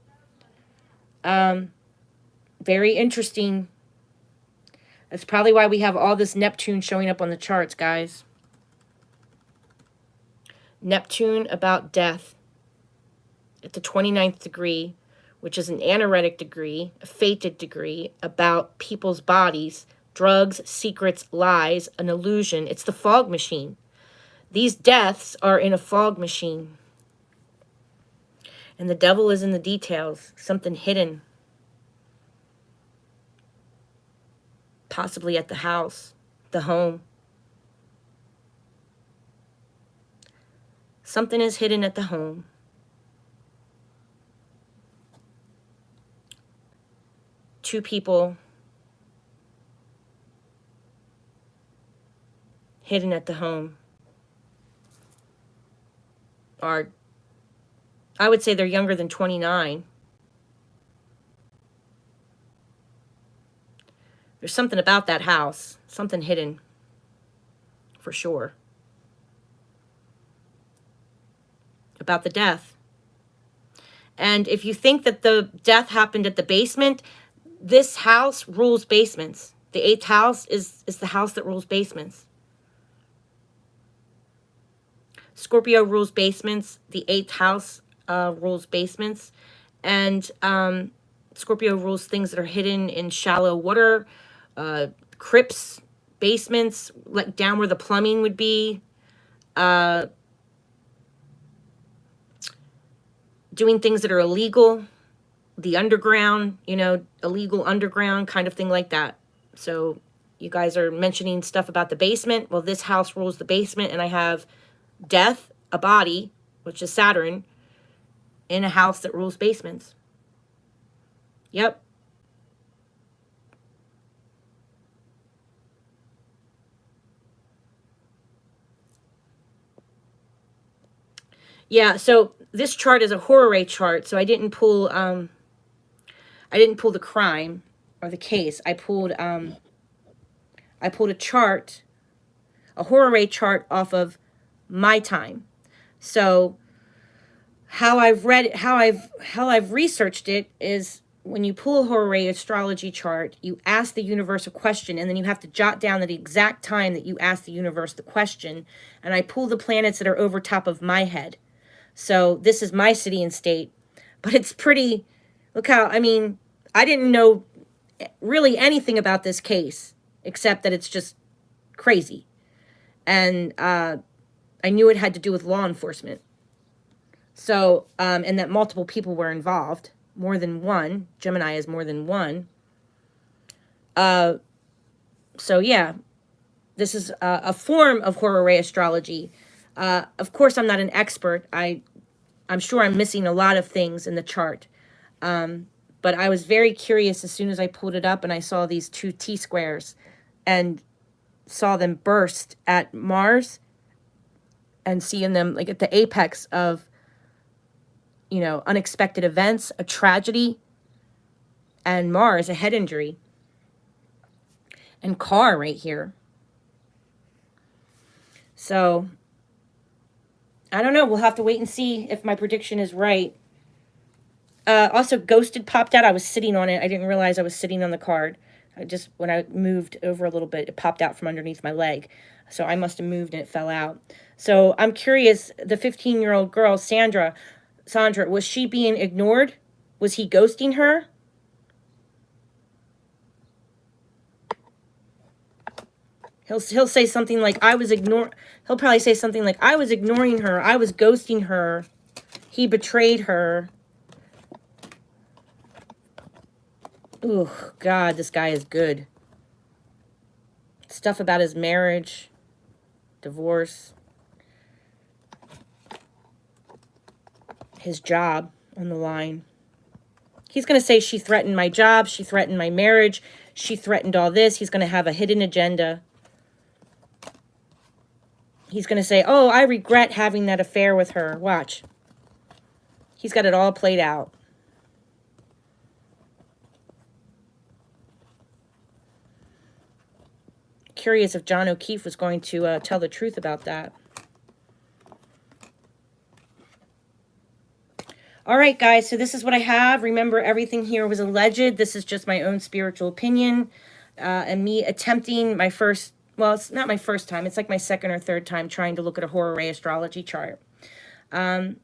Very interesting. That's probably why we have all this Neptune showing up on the charts, guys. Neptune about death at the 29th degree, which is an anaretic degree, a fated degree, about people's bodies, drugs, secrets, lies, an illusion. It's the fog machine. These deaths are in a fog machine. And the devil is in the details, something hidden. Possibly at the house, the home. Something is hidden at the home. Two people hidden at the home are, I would say they're younger than 29. There's something about that house, something hidden, for sure. About the death. And if you think that the death happened at the basement, this house rules basements. The 8th house is the house that rules basements. Scorpio rules basements. The 8th house rules basements. And Scorpio rules things that are hidden in shallow water, crypts, basements, like down where the plumbing would be. Doing things that are illegal. The underground, you know, illegal underground kind of thing like that. So you guys are mentioning stuff about the basement. Well, this house rules the basement, and I have death, a body, which is Saturn, in a house that rules basements. Yep. Yeah, so this chart is a Horary chart, so I didn't pull the crime or the case. I pulled a chart, a Horary chart off of my time. So how I've read it, how I've researched it is when you pull a Horary astrology chart, you ask the universe a question, and then you have to jot down the exact time that you ask the universe the question. And I pull the planets that are over top of my head. So this is my city and state, but it's pretty, look how, I mean, I didn't know really anything about this case, except that it's just crazy. And I knew it had to do with law enforcement. So, and that multiple people were involved, more than one. Gemini is more than one. So yeah, this is a form of Horary astrology. Of course, I'm not an expert. I'm sure I'm missing a lot of things in the chart. But I was very curious as soon as I pulled it up and I saw these two T-squares and saw them burst at Mars and seeing them like at the apex of, you know, unexpected events, a tragedy, and Mars, a head injury, and car right here. So, I don't know. We'll have to wait and see if my prediction is right. Also, Ghosted popped out. I was sitting on it. I didn't realize I was sitting on the card. When I moved over a little bit, it popped out from underneath my leg. So I must have moved and it fell out. So I'm curious, the 15-year-old girl, Sandra, was she being ignored? Was he ghosting her? He'll say something like, he'll probably say something like, I was ignoring her. I was ghosting her. He betrayed her. Ooh, God, this guy is good. Stuff about his marriage, divorce, his job on the line. He's going to say she threatened my job, she threatened my marriage, she threatened all this. He's going to have a hidden agenda. He's going to say, oh, I regret having that affair with her. Watch. He's got it all played out. Curious if John O'Keefe was going to tell the truth about that. All right, guys, so this is what I have. Remember, everything here was alleged. This is just my own spiritual opinion and me attempting my first, well, it's not my first time. It's like my second or third time trying to look at a Horary astrology chart. If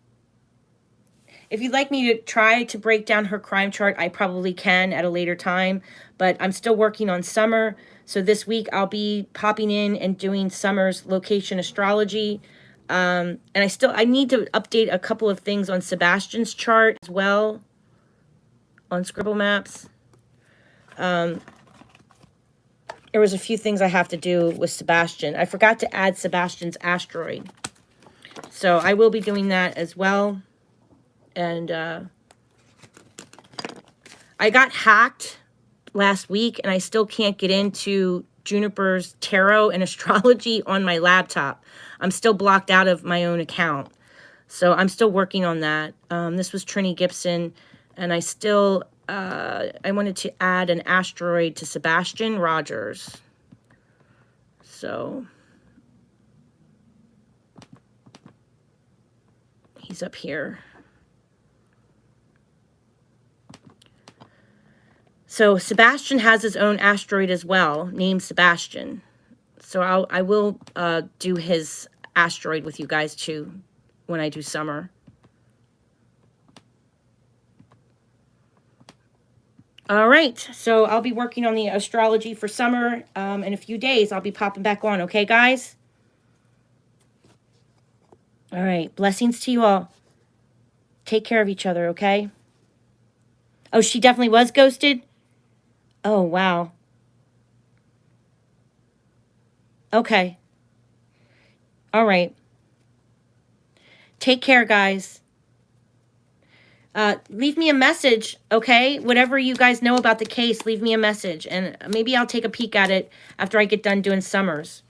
you'd like me to try to break down her crime chart, I probably can at a later time, but I'm still working on Summer. So this week I'll be popping in and doing Summer's location astrology. And I need to update a couple of things on Sebastian's chart as well on Scribble Maps. There was a few things I have to do with Sebastian. I forgot to add Sebastian's asteroid. So I will be doing that as well. And I got hacked last week, and I still can't get into Juniper's tarot and astrology on my laptop. I'm still blocked out of my own account. So I'm still working on that. This was Trini Gibson, and I still, I wanted to add an asteroid to Sebastian Rogers. So he's up here. So Sebastian has his own asteroid as well, named Sebastian. So I will do his asteroid with you guys too when I do Summer. All right, so I'll be working on the astrology for Summer in a few days. I'll be popping back on, okay, guys? All right, blessings to you all. Take care of each other, okay? Oh, she definitely was ghosted? Oh, wow. Okay. All right. Take care, guys. Leave me a message, okay? Whatever you guys know about the case, leave me a message. And maybe I'll take a peek at it after I get done doing Summer's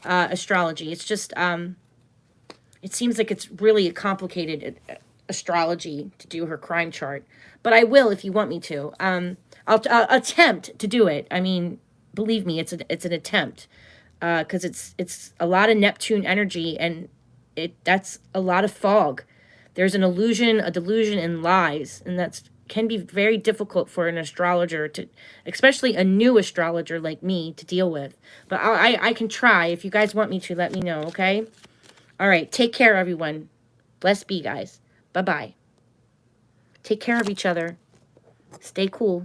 astrology. It's just, it seems like it's really a complicated astrology to do her crime chart. But I will if you want me to. I'll attempt to do it. I mean, believe me, it's an attempt. Because it's a lot of Neptune energy, and that's a lot of fog. There's an illusion, a delusion, and lies, and that's can be very difficult for an astrologer to, especially a new astrologer like me, to deal with. But I can try. If you guys want me to, let me know, okay? All right, take care, everyone. Blessed be, guys. Bye-bye. Take care of each other. Stay cool.